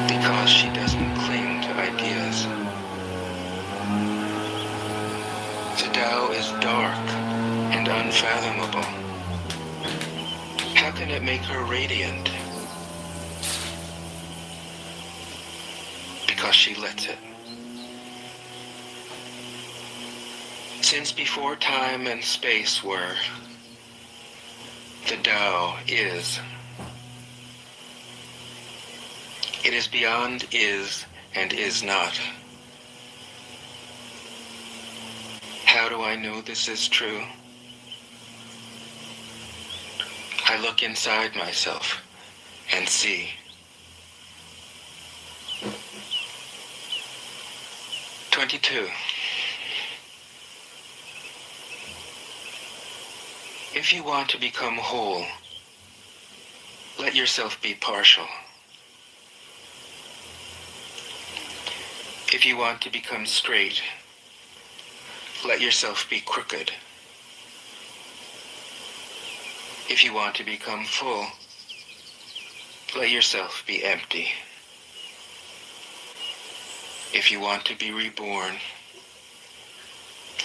Because she doesn't cling to ideas. The Tao is dark and unfathomable. How can it make her radiant? Because she lets it. Since before time and space were, the Tao is. It is beyond is and is not. How do I know this is true? I look inside myself and see. "22. If you want to become whole, let yourself be partial. If you want to become straight, let yourself be crooked. If you want to become full, let yourself be empty. If you want to be reborn,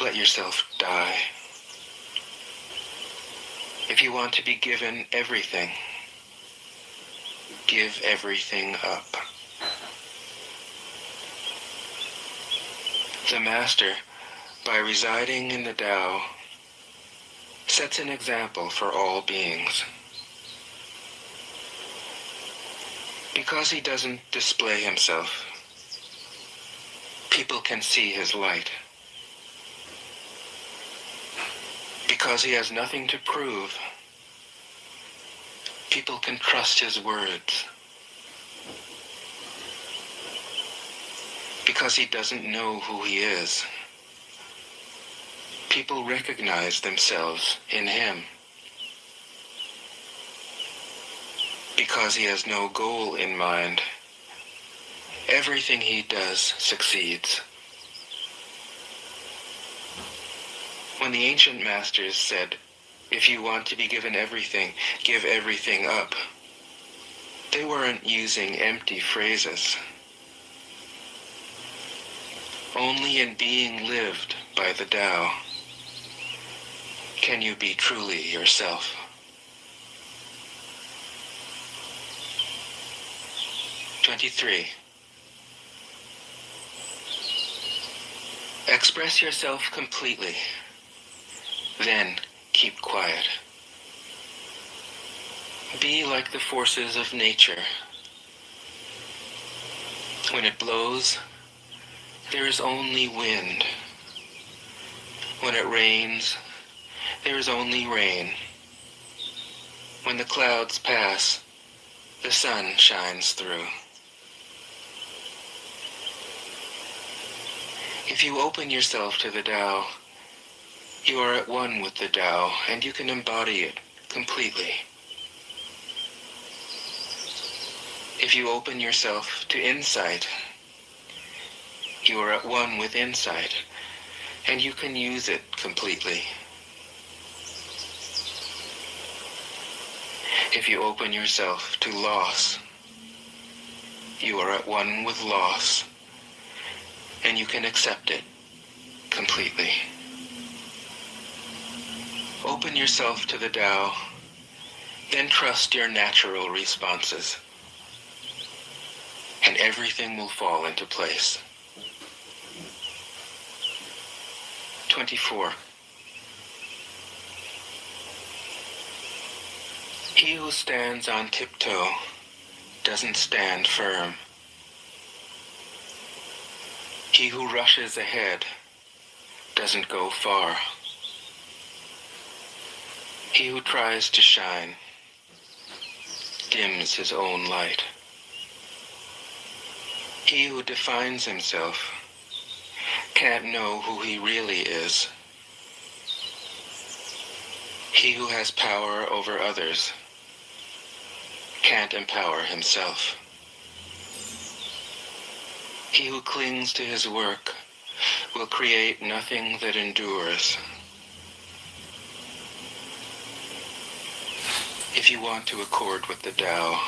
let yourself die. If you want to be given everything, give everything up." The Master, by residing in the Tao, sets an example for all beings. Because he doesn't display himself, people can see his light. Because he has nothing to prove, people can trust his words. Because he doesn't know who he is, people recognize themselves in him. Because he has no goal in mind, everything he does succeeds. When the ancient masters said, "If you want to be given everything, give everything up," they weren't using empty phrases. Only in being lived by the Tao can you be truly yourself. "23. Express yourself completely, then keep quiet. Be like the forces of nature. When it blows, there is only wind. When it rains, there is only rain. When the clouds pass, the sun shines through. If you open yourself to the Tao, you are at one with the Tao, and you can embody it completely. If you open yourself to insight, you are at one with insight, and you can use it completely. If you open yourself to loss, you are at one with loss, and you can accept it completely. Open yourself to the Tao, then trust your natural responses, and everything will fall into place. 24. He who stands on tiptoe doesn't stand firm. He who rushes ahead doesn't go far. He who tries to shine dims his own light. He who defines himself can't know who he really is. He who has power over others can't empower himself. He who clings to his work will create nothing that endures. If you want to accord with the Tao,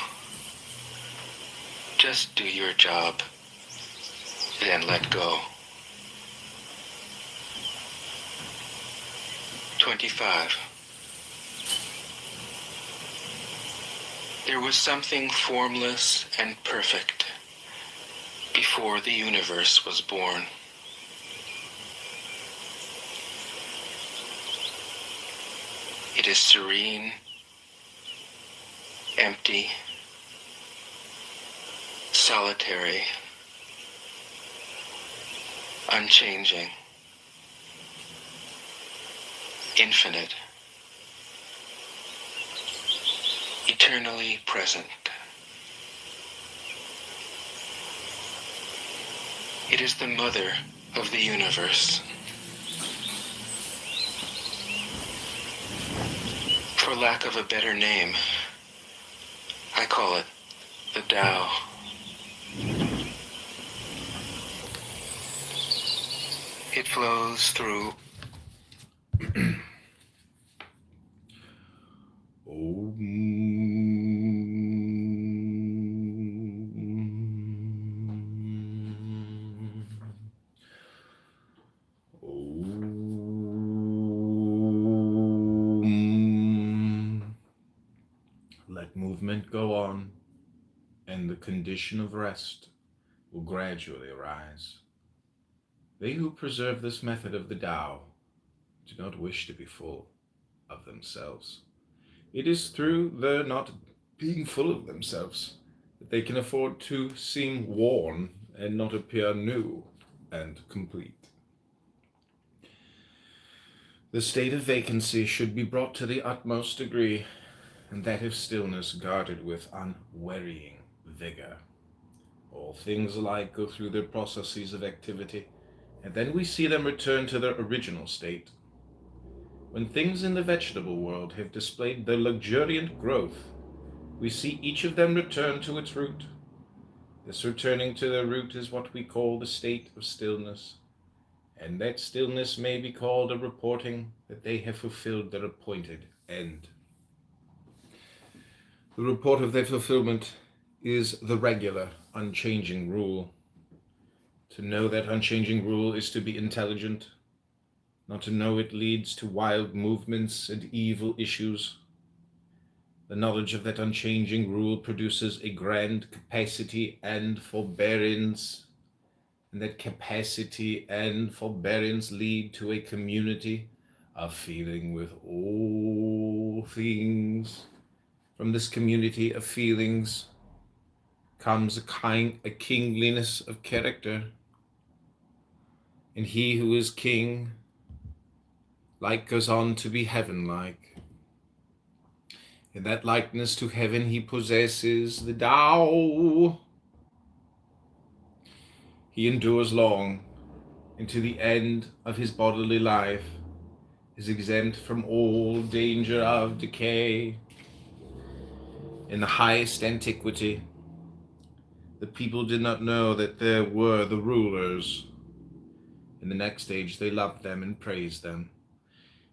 just do your job, then let go. 25. There was something formless and perfect before the universe was born. It is serene, empty, solitary, unchanging, infinite, eternally present. It is the mother of the universe. For lack of a better name, I call it the Tao. It flows through Let movement go on, and the condition of rest will gradually arise. They who preserve this method of the Tao do not wish to be full of themselves. It is through their not being full of themselves that they can afford to seem worn and not appear new and complete. The state of vacancy should be brought to the utmost degree, and that of stillness guarded with unwearying vigor. All things alike go through their processes of activity, and then we see them return to their original state. When things in the vegetable world have displayed their luxuriant growth, we see each of them return to its root. This returning to their root is what we call the state of stillness, and that stillness may be called a reporting that they have fulfilled their appointed end. The report of their fulfillment is the regular, unchanging rule. To know that unchanging rule is to be intelligent. Not to know it leads to wild movements and evil issues. The knowledge of that unchanging rule produces a grand capacity and forbearance, and that capacity and forbearance lead to a community of feeling with all things. From this community of feelings comes a kingliness of character, and he who is king like goes on to be heaven-like. In that likeness to heaven he possesses the Tao. He endures long, and to the end of his bodily life is exempt from all danger of decay. In the highest antiquity, the people did not know that there were the rulers. In the next age they loved them and praised them.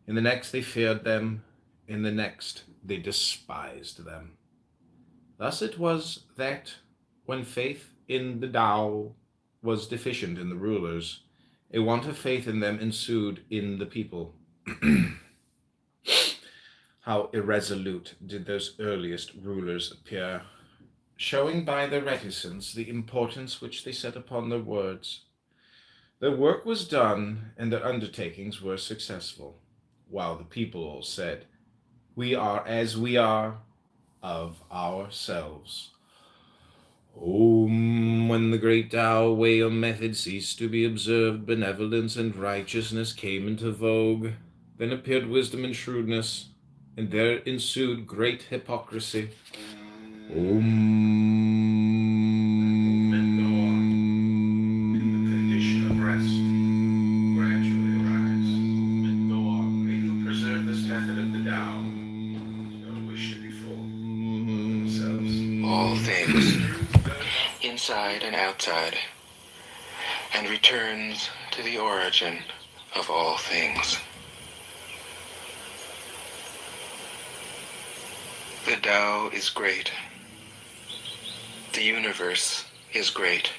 In the next they feared them. In the next they despised them. Thus it was that when faith in the Tao was deficient in the rulers, a want of faith in them ensued in the people. How irresolute did those earliest rulers appear, showing by their reticence the importance which they set upon their words. Their work was done, and their undertakings were successful, while the people all said, "We are as we are of ourselves." When the great Tao way or method ceased to be observed, benevolence and righteousness came into vogue. Then appeared wisdom and shrewdness, and there ensued great hypocrisy. inside and outside, and returns to the origin of all things. The Tao is great. The universe is great.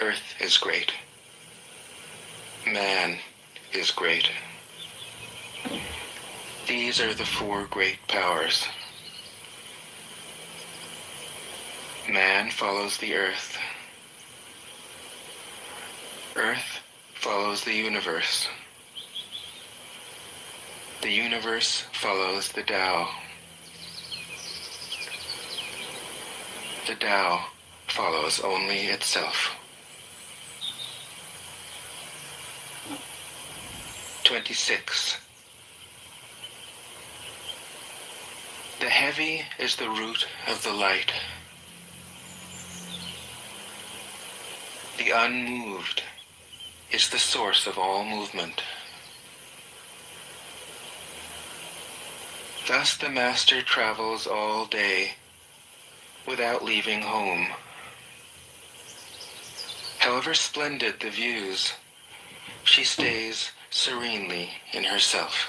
Earth is great. Man is great. These are the four great powers. Man follows the earth. Earth follows the universe. The universe follows the Tao. The Tao follows only itself. 26. The heavy is the root of the light. The unmoved is the source of all movement. Thus the master travels all day without leaving home. However splendid the views, she stays serenely in herself.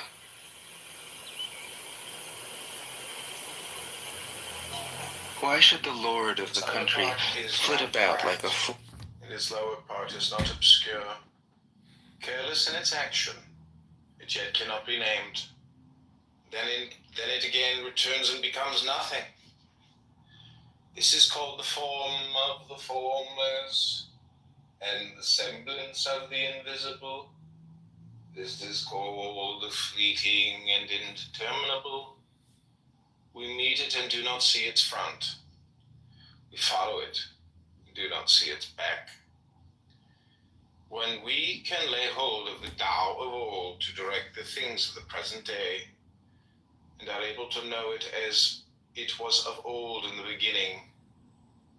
Why should the lord of the country flit about like a fool? And its lower part is not obscure, careless in its action, it yet cannot be named. Then it again returns and becomes nothing. This is called the form of the formless, and the semblance of the invisible. This is called the fleeting and indeterminable. We meet it and do not see its front. We follow it and do not see its back. When we can lay hold of the Tao of old to direct the things of the present day, and are able to know it as it was of old in the beginning,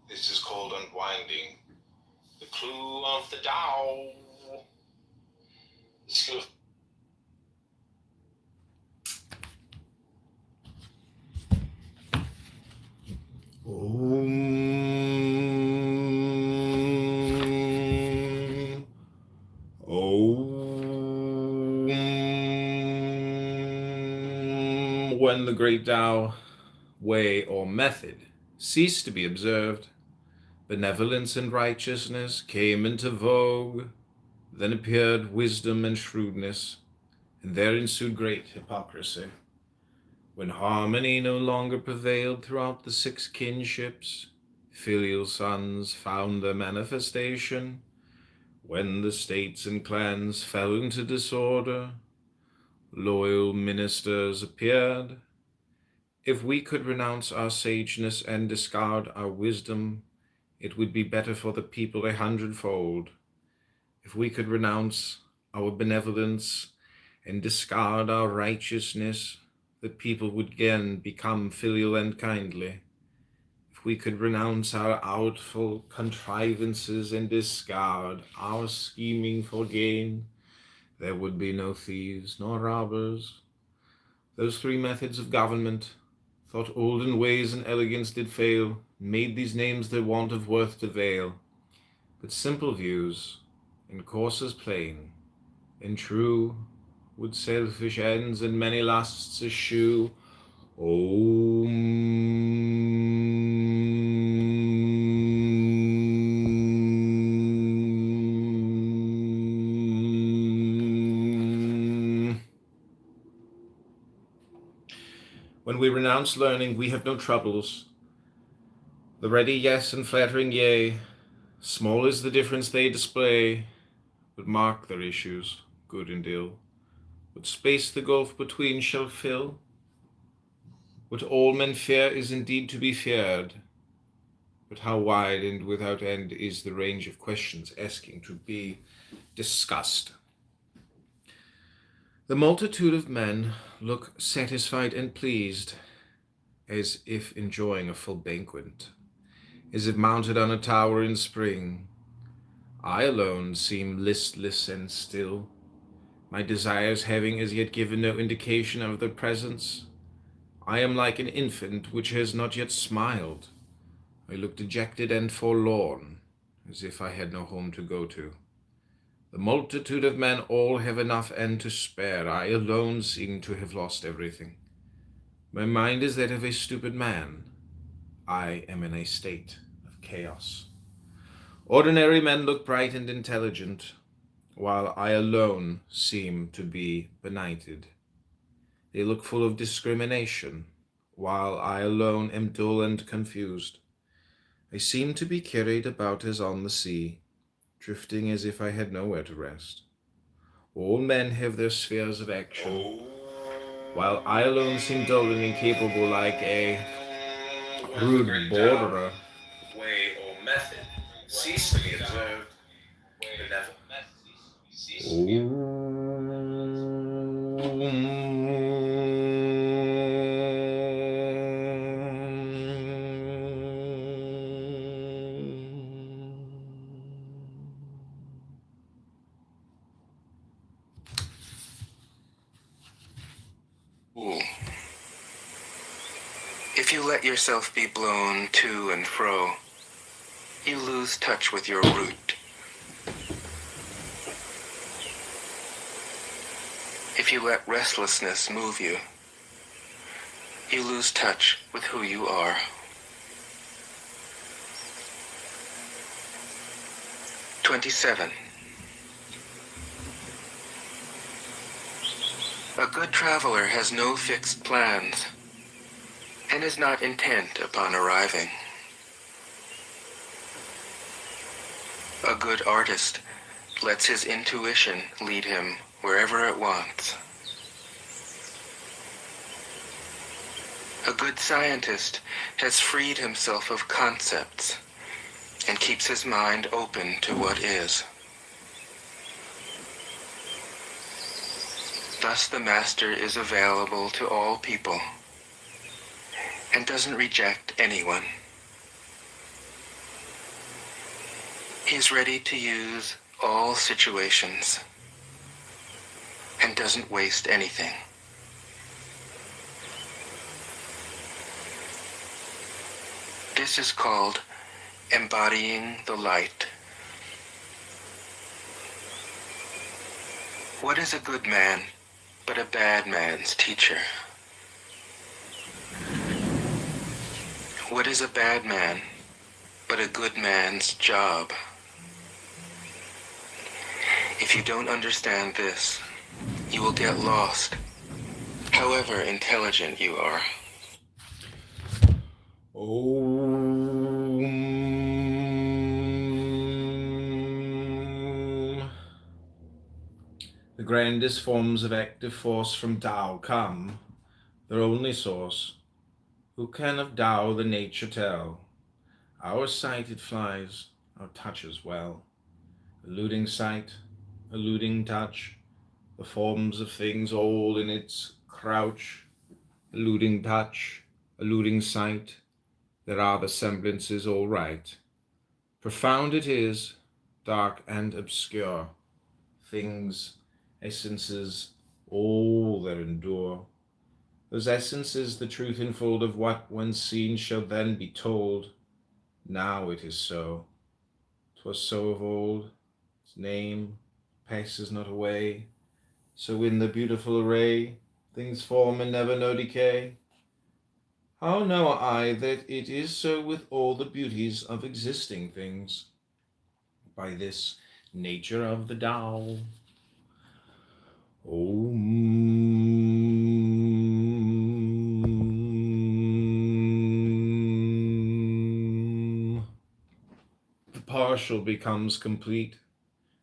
this is called unwinding. The clue of the Tao. The skill of When the great Tao, way, or method ceased to be observed, benevolence and righteousness came into vogue. Then appeared wisdom and shrewdness, and there ensued great hypocrisy. When harmony no longer prevailed throughout the 6 kinships, filial sons found their manifestation. When the states and clans fell into disorder, loyal ministers appeared. If we could renounce our sageness and discard our wisdom, it would be better for the people 100-fold. If we could renounce our benevolence and discard our righteousness, the people would again become filial and kindly. If we could renounce our artful contrivances and discard our scheming for gain, there would be no thieves nor robbers. Those 3 methods of government, thought olden ways and elegance did fail, made these names their want of worth to veil. But simple views, and courses plain, and true, would selfish ends and many lusts eschew. When we renounce learning, we have no troubles. The ready yes and flattering yea, small is the difference they display, would mark their issues, good and ill. What space the gulf between shall fill? What all men fear is indeed to be feared, but how wide and without end is the range of questions asking to be discussed. The multitude of men look satisfied and pleased, as if enjoying a full banquet, as if mounted on a tower in spring. I alone seem listless and still, my desires having as yet given no indication of their presence. I am like an infant which has not yet smiled, I look dejected and forlorn, as if I had no home to go to. The multitude of men all have enough and to spare. I alone seem to have lost everything. My mind is that of a stupid man. I am in a state of chaos. Ordinary men look bright and intelligent, while I alone seem to be benighted. They look full of discrimination, while I alone am dull and confused. I seem to be carried about as on the sea, drifting as if I had nowhere to rest. All men have their spheres of action, while I alone seem dull and incapable like a rude borderer. Way or method cease to be observed, but never. If you let yourself be blown to and fro, you lose touch with your root. If you let restlessness move you, you lose touch with who you are. "27. A good traveler has no fixed plans and is not intent upon arriving. A good artist lets his intuition lead him wherever it wants. A good scientist has freed himself of concepts and keeps his mind open to what is. Thus the master is available to all people and doesn't reject anyone. He is ready to use all situations and doesn't waste anything. This is called embodying the light. What is a good man but a bad man's teacher? What is a bad man but a good man's job? If you don't understand this, you will get lost, however intelligent you are. The grandest forms of active force from Tao come, their only source. Who can of Tao the nature tell? Our sight it flies, our touch as well. Eluding sight, eluding touch, the forms of things all in its crouch. Eluding touch, eluding sight, there are the semblances all right. Profound it is, dark and obscure, things, essences, all that endure. Those essences, the truth infold of what when seen shall then be told. Now it is so. 'Twas so of old. Its name passes not away. So in the beautiful array, things form and never know decay. How know I that it is so with all the beauties of existing things? By this nature of the Tao. The partial becomes complete,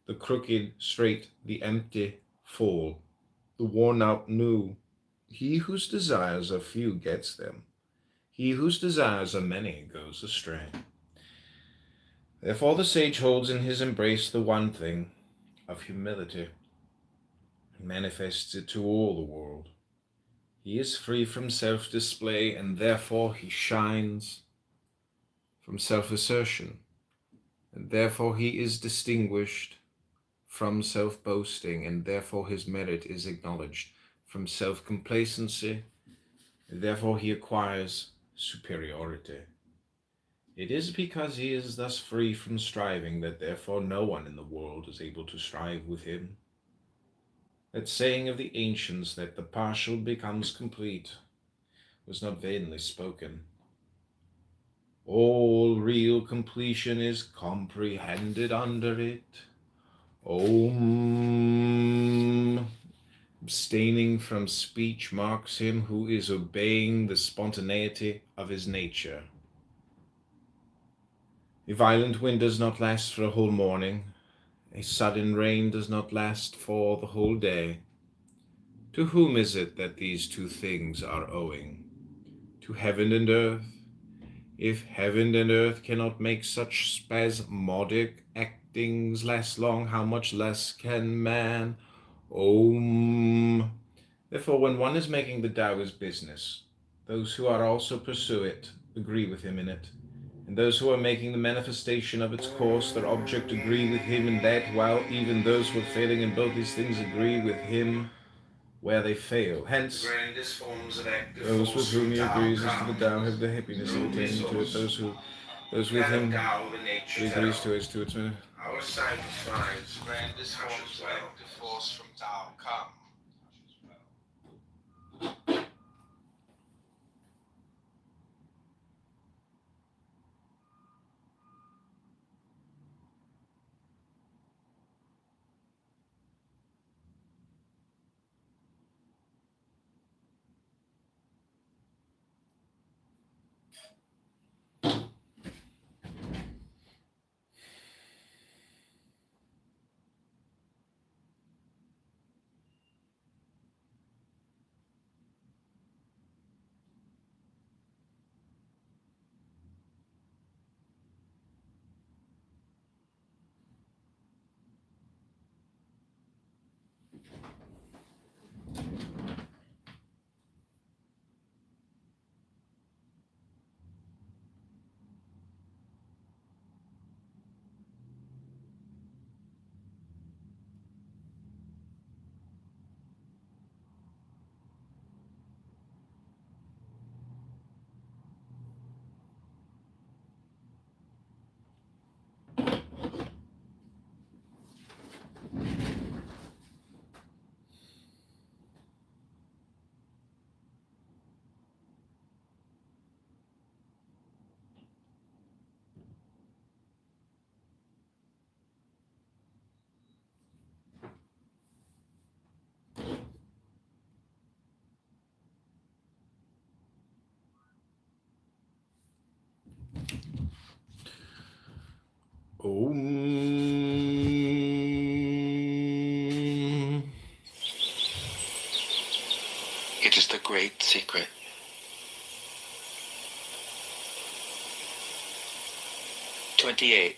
the crooked straight, the empty full, the worn out new. He whose desires are few gets them. He whose desires are many goes astray. Therefore the sage holds in his embrace the one thing of humility and manifests it to all the world. He is free from self-display, and therefore he shines from self-assertion, and therefore he is distinguished from self-boasting, and therefore his merit is acknowledged from self-complacency, and therefore he acquires superiority. It is because he is thus free from striving that therefore no one in the world is able to strive with him. That saying of the ancients that the partial becomes complete was not vainly spoken. All real completion is comprehended under it. Om. Abstaining from speech marks him who is obeying the spontaneity of his nature. A violent wind does not last for a whole morning. A sudden rain does not last for the whole day. To whom is it that these two things are owing? To heaven and earth. If heaven and earth cannot make such spasmodic actings last long, how much less can man? Om. Therefore, when one is making the Tao his business, those who are also pursue it agree with him in it, and those who are making the manifestation of its course their object agree with him in that, while even those who are failing in both these things agree with him where they fail. Hence, those with whom he agrees as to the Tao have the happiness of attaining to it. Those with him he agrees to as to its Our sight finds Grandest forms of active force from Tao come. Om. It is the great secret. "28.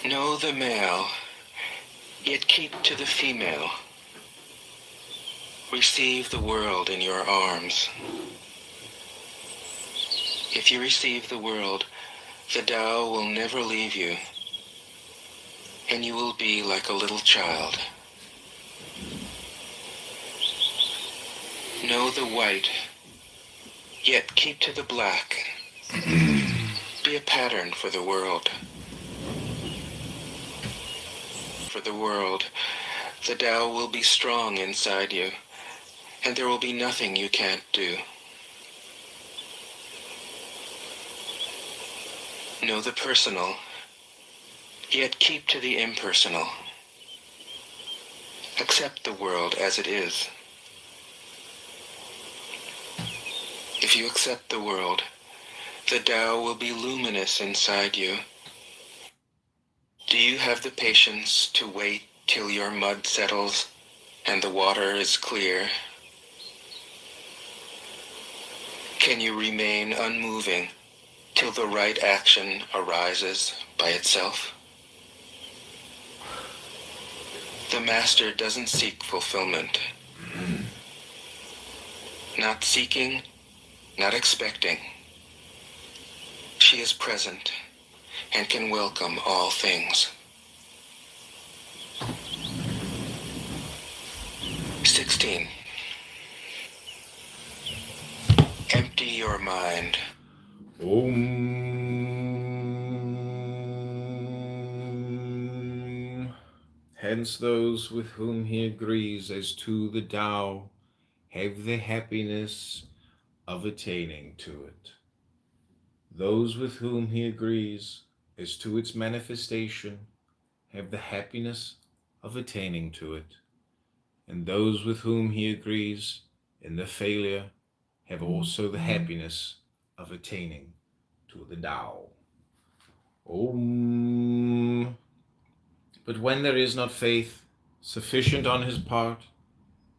Know the male, yet keep to the female. Receive the world in your arms. If you receive the world, the Tao will never leave you, and you will be like a little child. Know the white, yet keep to the black. Be a pattern for the world. For the world, the Tao will be strong inside you, and there will be nothing you can't do. Know the personal, yet keep to the impersonal. Accept the world as it is. If you accept the world, the Tao will be luminous inside you. Do you have the patience to wait till your mud settles and the water is clear? Can you remain unmoving till the right action arises by itself? The Master doesn't seek fulfillment. Not seeking, not expecting. She is present and can welcome all things. 16. Empty your mind. Om. Hence those with whom he agrees as to the Tao have the happiness of attaining to it. Those with whom he agrees as to its manifestation have the happiness of attaining to it, and those with whom he agrees in the failure have also the happiness of attaining to the Tao. Om. But when there is not faith sufficient on his part,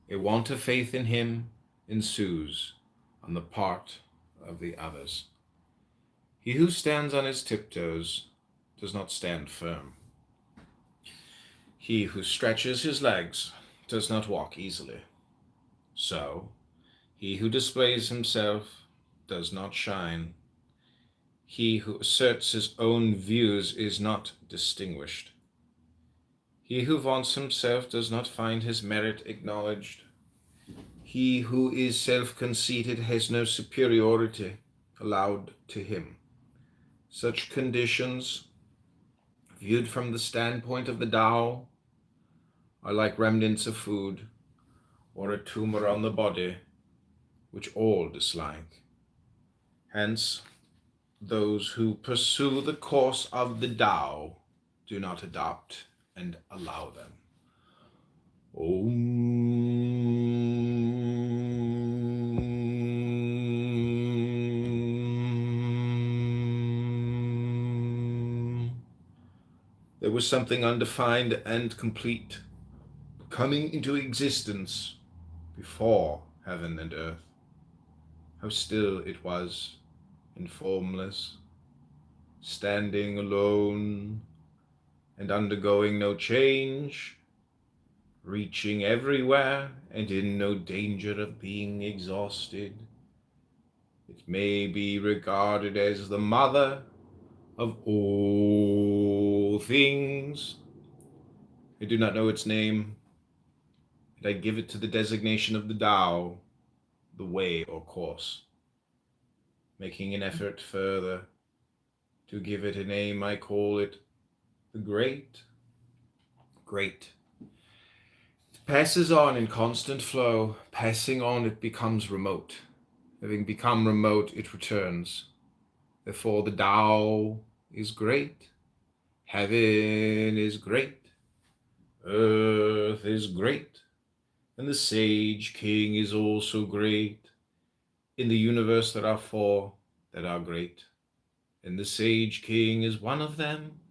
a want of faith in him ensues on the part of the others. He who stands on his tiptoes does not stand firm. He who stretches his legs does not walk easily. So, he who displays himself does not shine. He who asserts his own views is not distinguished. He who vaunts himself does not find his merit acknowledged. He who is self-conceited has no superiority allowed to him. Such conditions, viewed from the standpoint of the Tao, are like remnants of food or a tumor on the body, which all dislike. Hence, those who pursue the course of the Tao do not adopt and allow them. There was something undefined and complete coming into existence before heaven and earth. How still it was and formless, standing alone and undergoing no change, reaching everywhere and in no danger of being exhausted. It may be regarded as the mother of all things. I do not know its name, and I give it to the designation of the Tao, the way or course. Making an effort further to give it a name, I call it the Great. Great. It passes on in constant flow. Passing on, it becomes remote. Having become remote, it returns. Therefore, the Tao is great. Heaven is great. Earth is great. And the sage king is also great. In the universe, there are four that are great. And the sage king is one of them.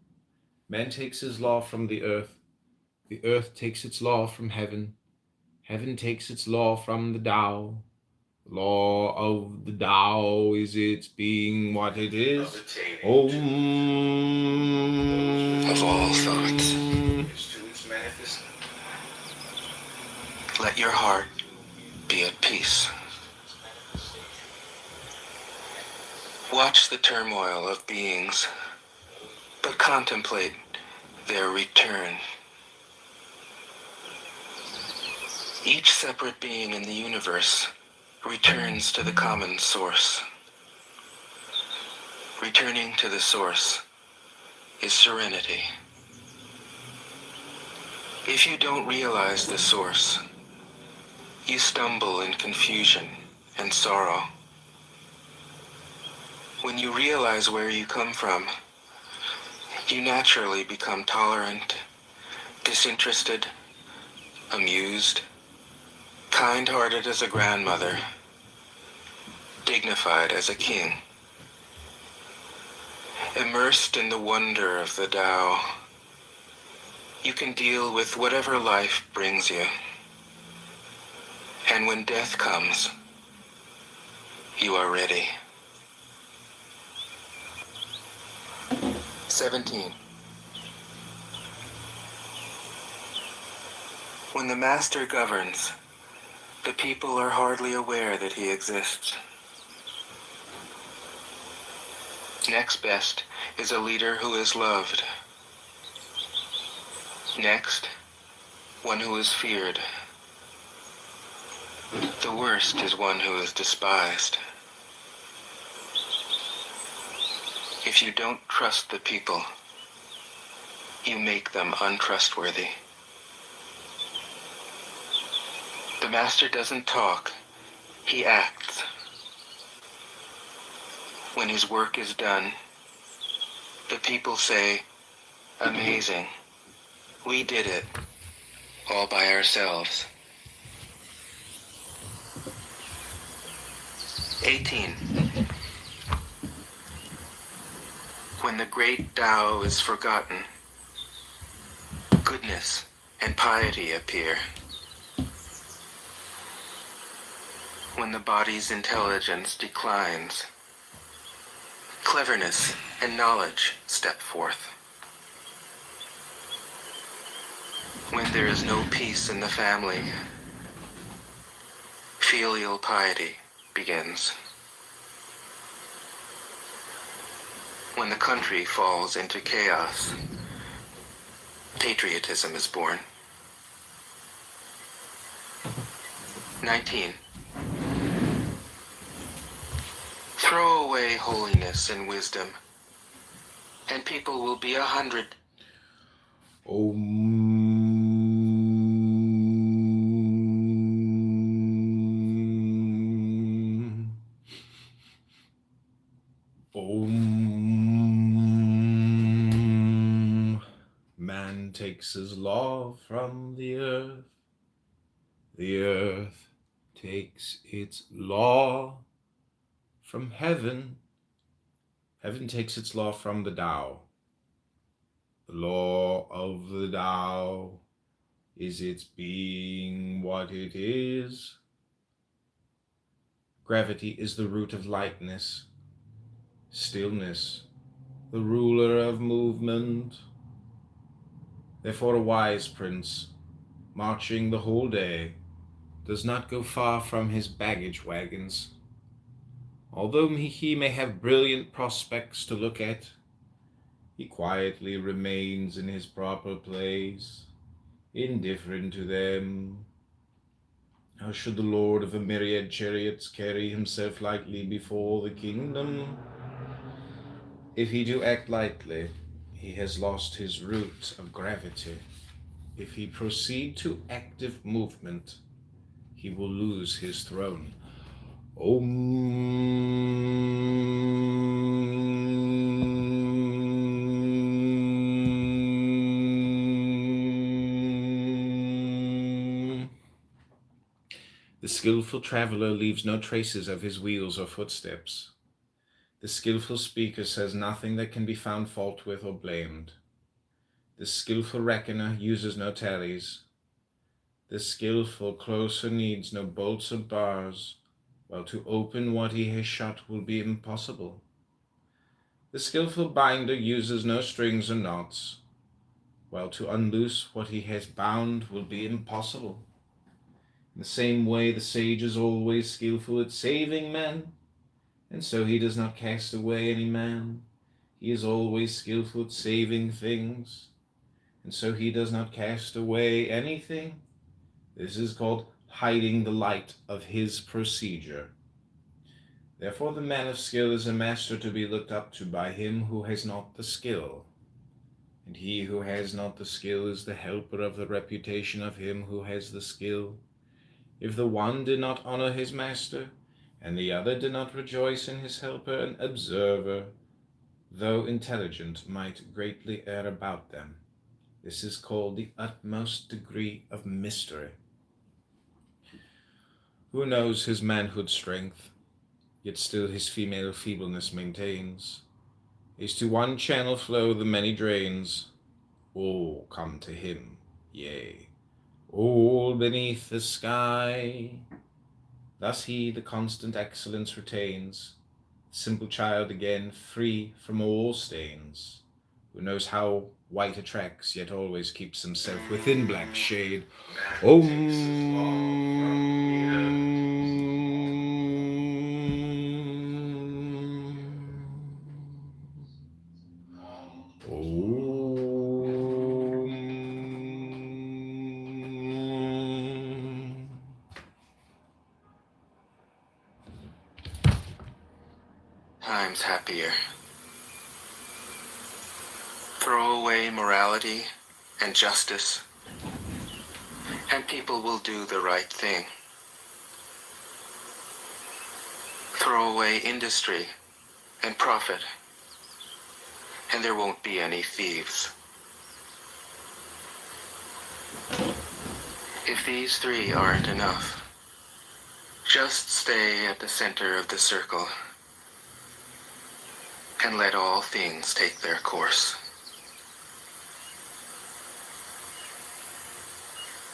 Man takes his law from the earth takes its law from heaven takes its law from the Tao. The law of the Tao is its being what it is. Om. Of all thoughts, Students manifest. let your heart be at peace. Watch the turmoil of beings, but contemplate their return. Each separate being in the universe returns to the common source. Returning to the source is serenity. If you don't realize the source, you stumble in confusion and sorrow. When you realize where you come from, you naturally become tolerant, disinterested, amused, kind-hearted as a grandmother, dignified as a king. Immersed in the wonder of the Tao, you can deal with whatever life brings you. And when death comes, you are ready. 17. When the master governs, the people are hardly aware that he exists. Next best is a leader who is loved. Next, one who is feared. The worst is one who is despised. If you don't trust the people, you make them untrustworthy. The master doesn't talk, he acts. When his work is done, the people say, "Amazing. We did it, all by ourselves." 18. When the great Tao is forgotten, goodness and piety appear. When the body's intelligence declines, cleverness and knowledge step forth. When there is no peace in the family, filial piety begins. When the country falls into chaos, patriotism is born. 19. Throw away holiness and wisdom, and people will be 100. Man takes his law from the earth takes its law from heaven, heaven takes its law from the Tao. The law of the Tao is its being what it is. Gravity is the root of lightness, stillness, the ruler of movement. Therefore a wise prince, marching the whole day, does not go far from his baggage wagons. Although he may have brilliant prospects to look at, he quietly remains in his proper place, indifferent to them. How should the lord of a myriad chariots carry himself lightly before the kingdom? If he do act lightly, he has lost his root of gravity. If he proceed to active movement, he will lose his throne. The skillful traveler leaves no traces of his wheels or footsteps. The skillful speaker says nothing that can be found fault with or blamed. The skillful reckoner uses no tallies. The skillful closer needs no bolts or bars, while to open what he has shut will be impossible. The skillful binder uses no strings or knots, while to unloose what he has bound will be impossible. In the same way, the sage is always skillful at saving men, and so he does not cast away any man. He is always skillful at saving things, and so he does not cast away anything. This is called hiding the light of his procedure. Therefore the man of skill is a master to be looked up to by him who has not the skill. And he who has not the skill is the helper of the reputation of him who has the skill. If the one did not honor his master, and the other did not rejoice in his helper, an observer, though intelligent, might greatly err about them. This is called the utmost degree of mystery. Who knows his manhood strength, yet still his female feebleness maintains, is to one channel flow the many drains, all come to him, yea, all beneath the sky. Thus he the constant excellence retains, simple child again, free from all stains, who knows how white attracts, yet always keeps himself within black shade. Times happier. Throw away morality and justice, and people will do the right thing. Throw away industry and profit, and there won't be any thieves. If these three aren't enough, just stay at the center of the circle and let all things take their course.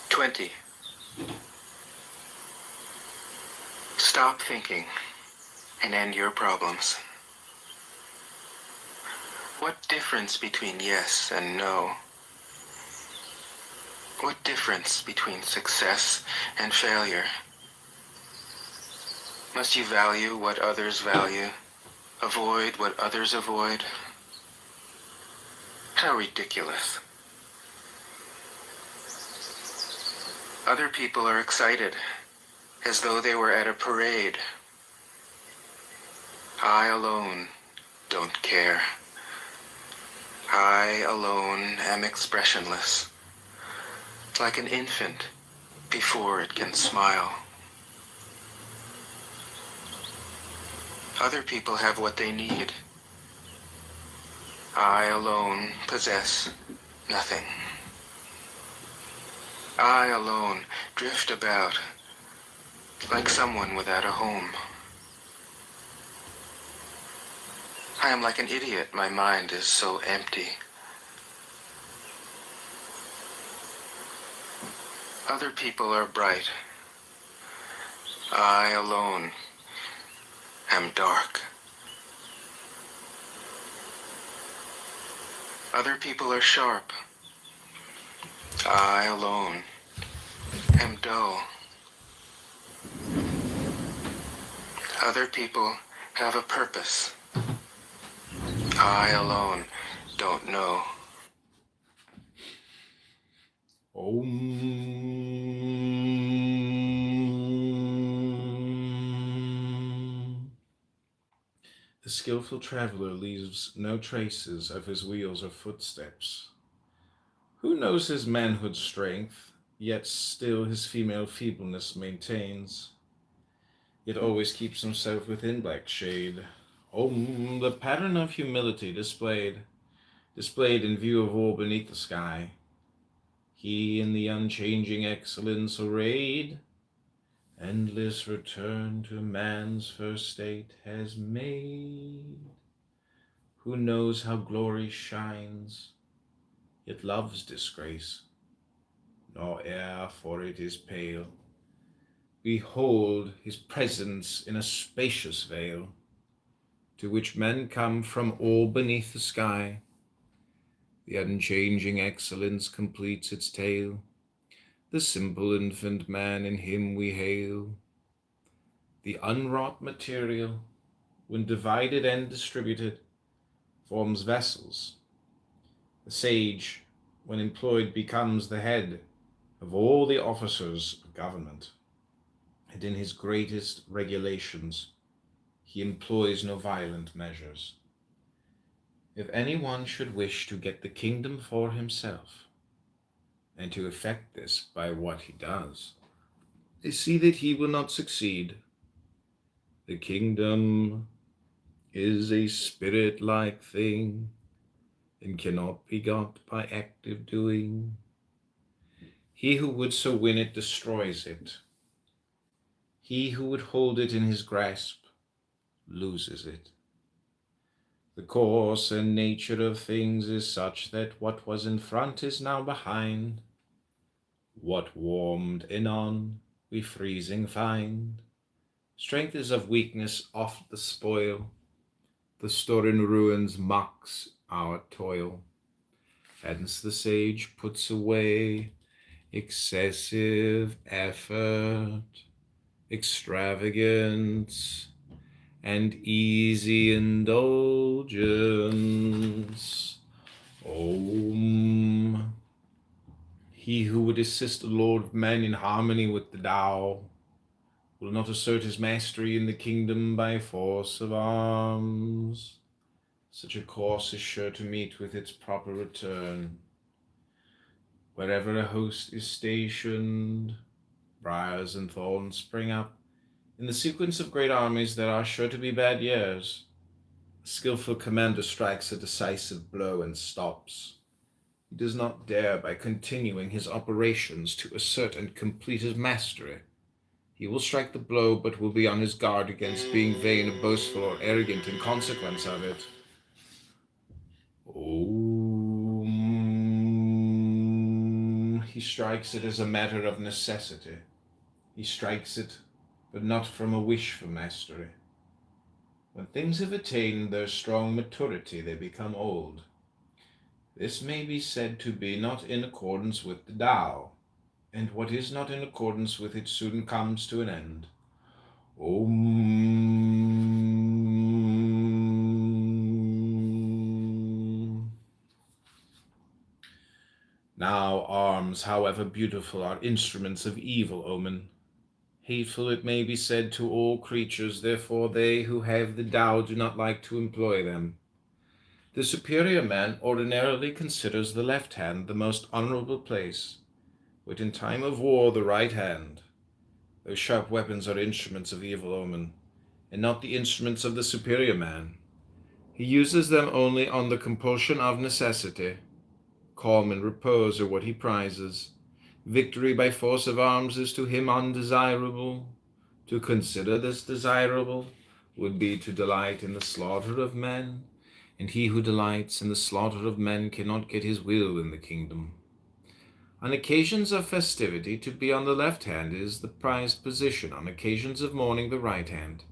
20. Stop thinking and end your problems. What difference between yes and no? What difference between success and failure? Must you value what others value, avoid what others avoid? How ridiculous. Other people are excited, as though they were at a parade. I alone don't care. I alone am expressionless, like an infant before it can smile. Other people have what they need. I alone possess nothing. I alone drift about like someone without a home. I am like an idiot, my mind is so empty. Other people are bright. I alone am dark. Other people are sharp. I alone am dull. Other people have a purpose. I alone don't know. The skillful traveler leaves no traces of his wheels or footsteps. Who knows his manhood strength, yet still his female feebleness maintains, yet always keeps himself within black shade. The pattern of humility displayed in view of all beneath the sky. He in the unchanging excellence arrayed, endless return to man's first state has made. Who knows how glory shines, yet love's disgrace, nor e'er for it is pale. Behold his presence in a spacious vale, to which men come from all beneath the sky. The unchanging excellence completes its tale. The simple infant man in him we hail. The unwrought material, when divided and distributed, forms vessels. The sage, when employed, becomes the head of all the officers of government. And in his greatest regulations, he employs no violent measures. If any one should wish to get the kingdom for himself, and to effect this by what he does, they see that he will not succeed. The kingdom is a spirit-like thing, and cannot be got by active doing. He who would so win it destroys it. He who would hold it in his grasp loses it. The course and nature of things is such that what was in front is now behind. What warmed anon we freezing find. Strength is of weakness oft the spoil. The store in ruins mocks our toil. Hence the sage puts away excessive effort, extravagance, and easy indulgence. Om. He who would assist the Lord of men in harmony with the Tao will not assert his mastery in the kingdom by force of arms. Such a course is sure to meet with its proper return. Wherever a host is stationed, briars and thorns spring up. In the sequence of great armies there are sure to be bad years. A skillful commander strikes a decisive blow and stops. He does not dare by continuing his operations to assert and complete his mastery. He will strike the blow, but will be on his guard against being vain, boastful, or arrogant in consequence of it. He strikes it as a matter of necessity. He strikes it, but not from a wish for mastery. When things have attained their strong maturity, they become old. This may be said to be not in accordance with the Tao, and what is not in accordance with it soon comes to an end. Now arms, however beautiful, are instruments of evil omen. Hateful, it may be said, to all creatures, therefore they who have the Tao do not like to employ them. The superior man ordinarily considers the left hand the most honorable place, but in time of war the right hand. Those sharp weapons are instruments of evil omen, and not the instruments of the superior man. He uses them only on the compulsion of necessity. Calm and repose are what he prizes. Victory by force of arms is to him undesirable. To consider this desirable would be to delight in the slaughter of men, and he who delights in the slaughter of men cannot get his will in the kingdom. On occasions of festivity, to be on the left hand is the prized position. On occasions of mourning, the right hand.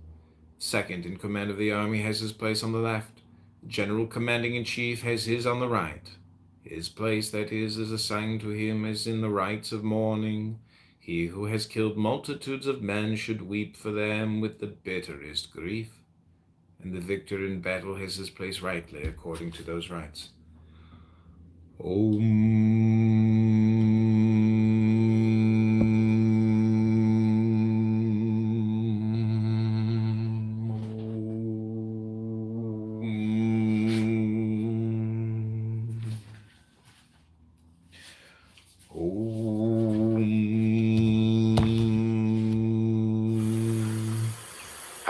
Second in command of the army has his place on the left. The general commanding in chief has his on the right. His place, that is assigned to him as in the rites of mourning. He who has killed multitudes of men should weep for them with the bitterest grief, and the victor in battle has his place rightly according to those rites.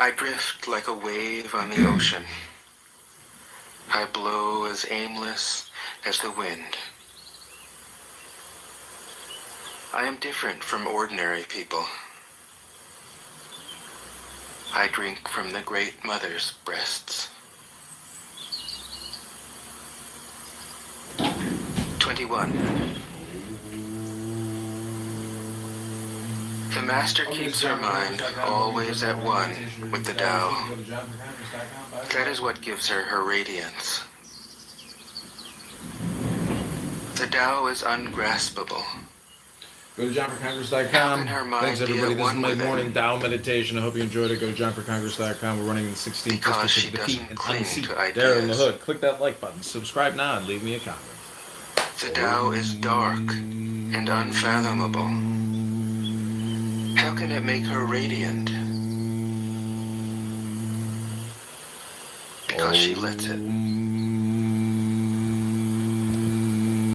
I drift like a wave on the ocean. I blow as aimless as the wind. I am different from ordinary people. I drink from the Great Mother's breasts. 21. The Master keeps her mind always at one with the Tao. That is what gives her her radiance. The Tao is ungraspable. Go to johnforcongress.com. Thanks, everybody. This is my morning Tao meditation. I hope you enjoyed it. Go to johnforcongress.com. We're running the 16th Because she to defeat doesn't and cling unseat to Daryl in the ideas. Hood. Click that like button. Subscribe now and leave me a comment. The Tao is dark and unfathomable. How can it make her radiant? Because she lets it.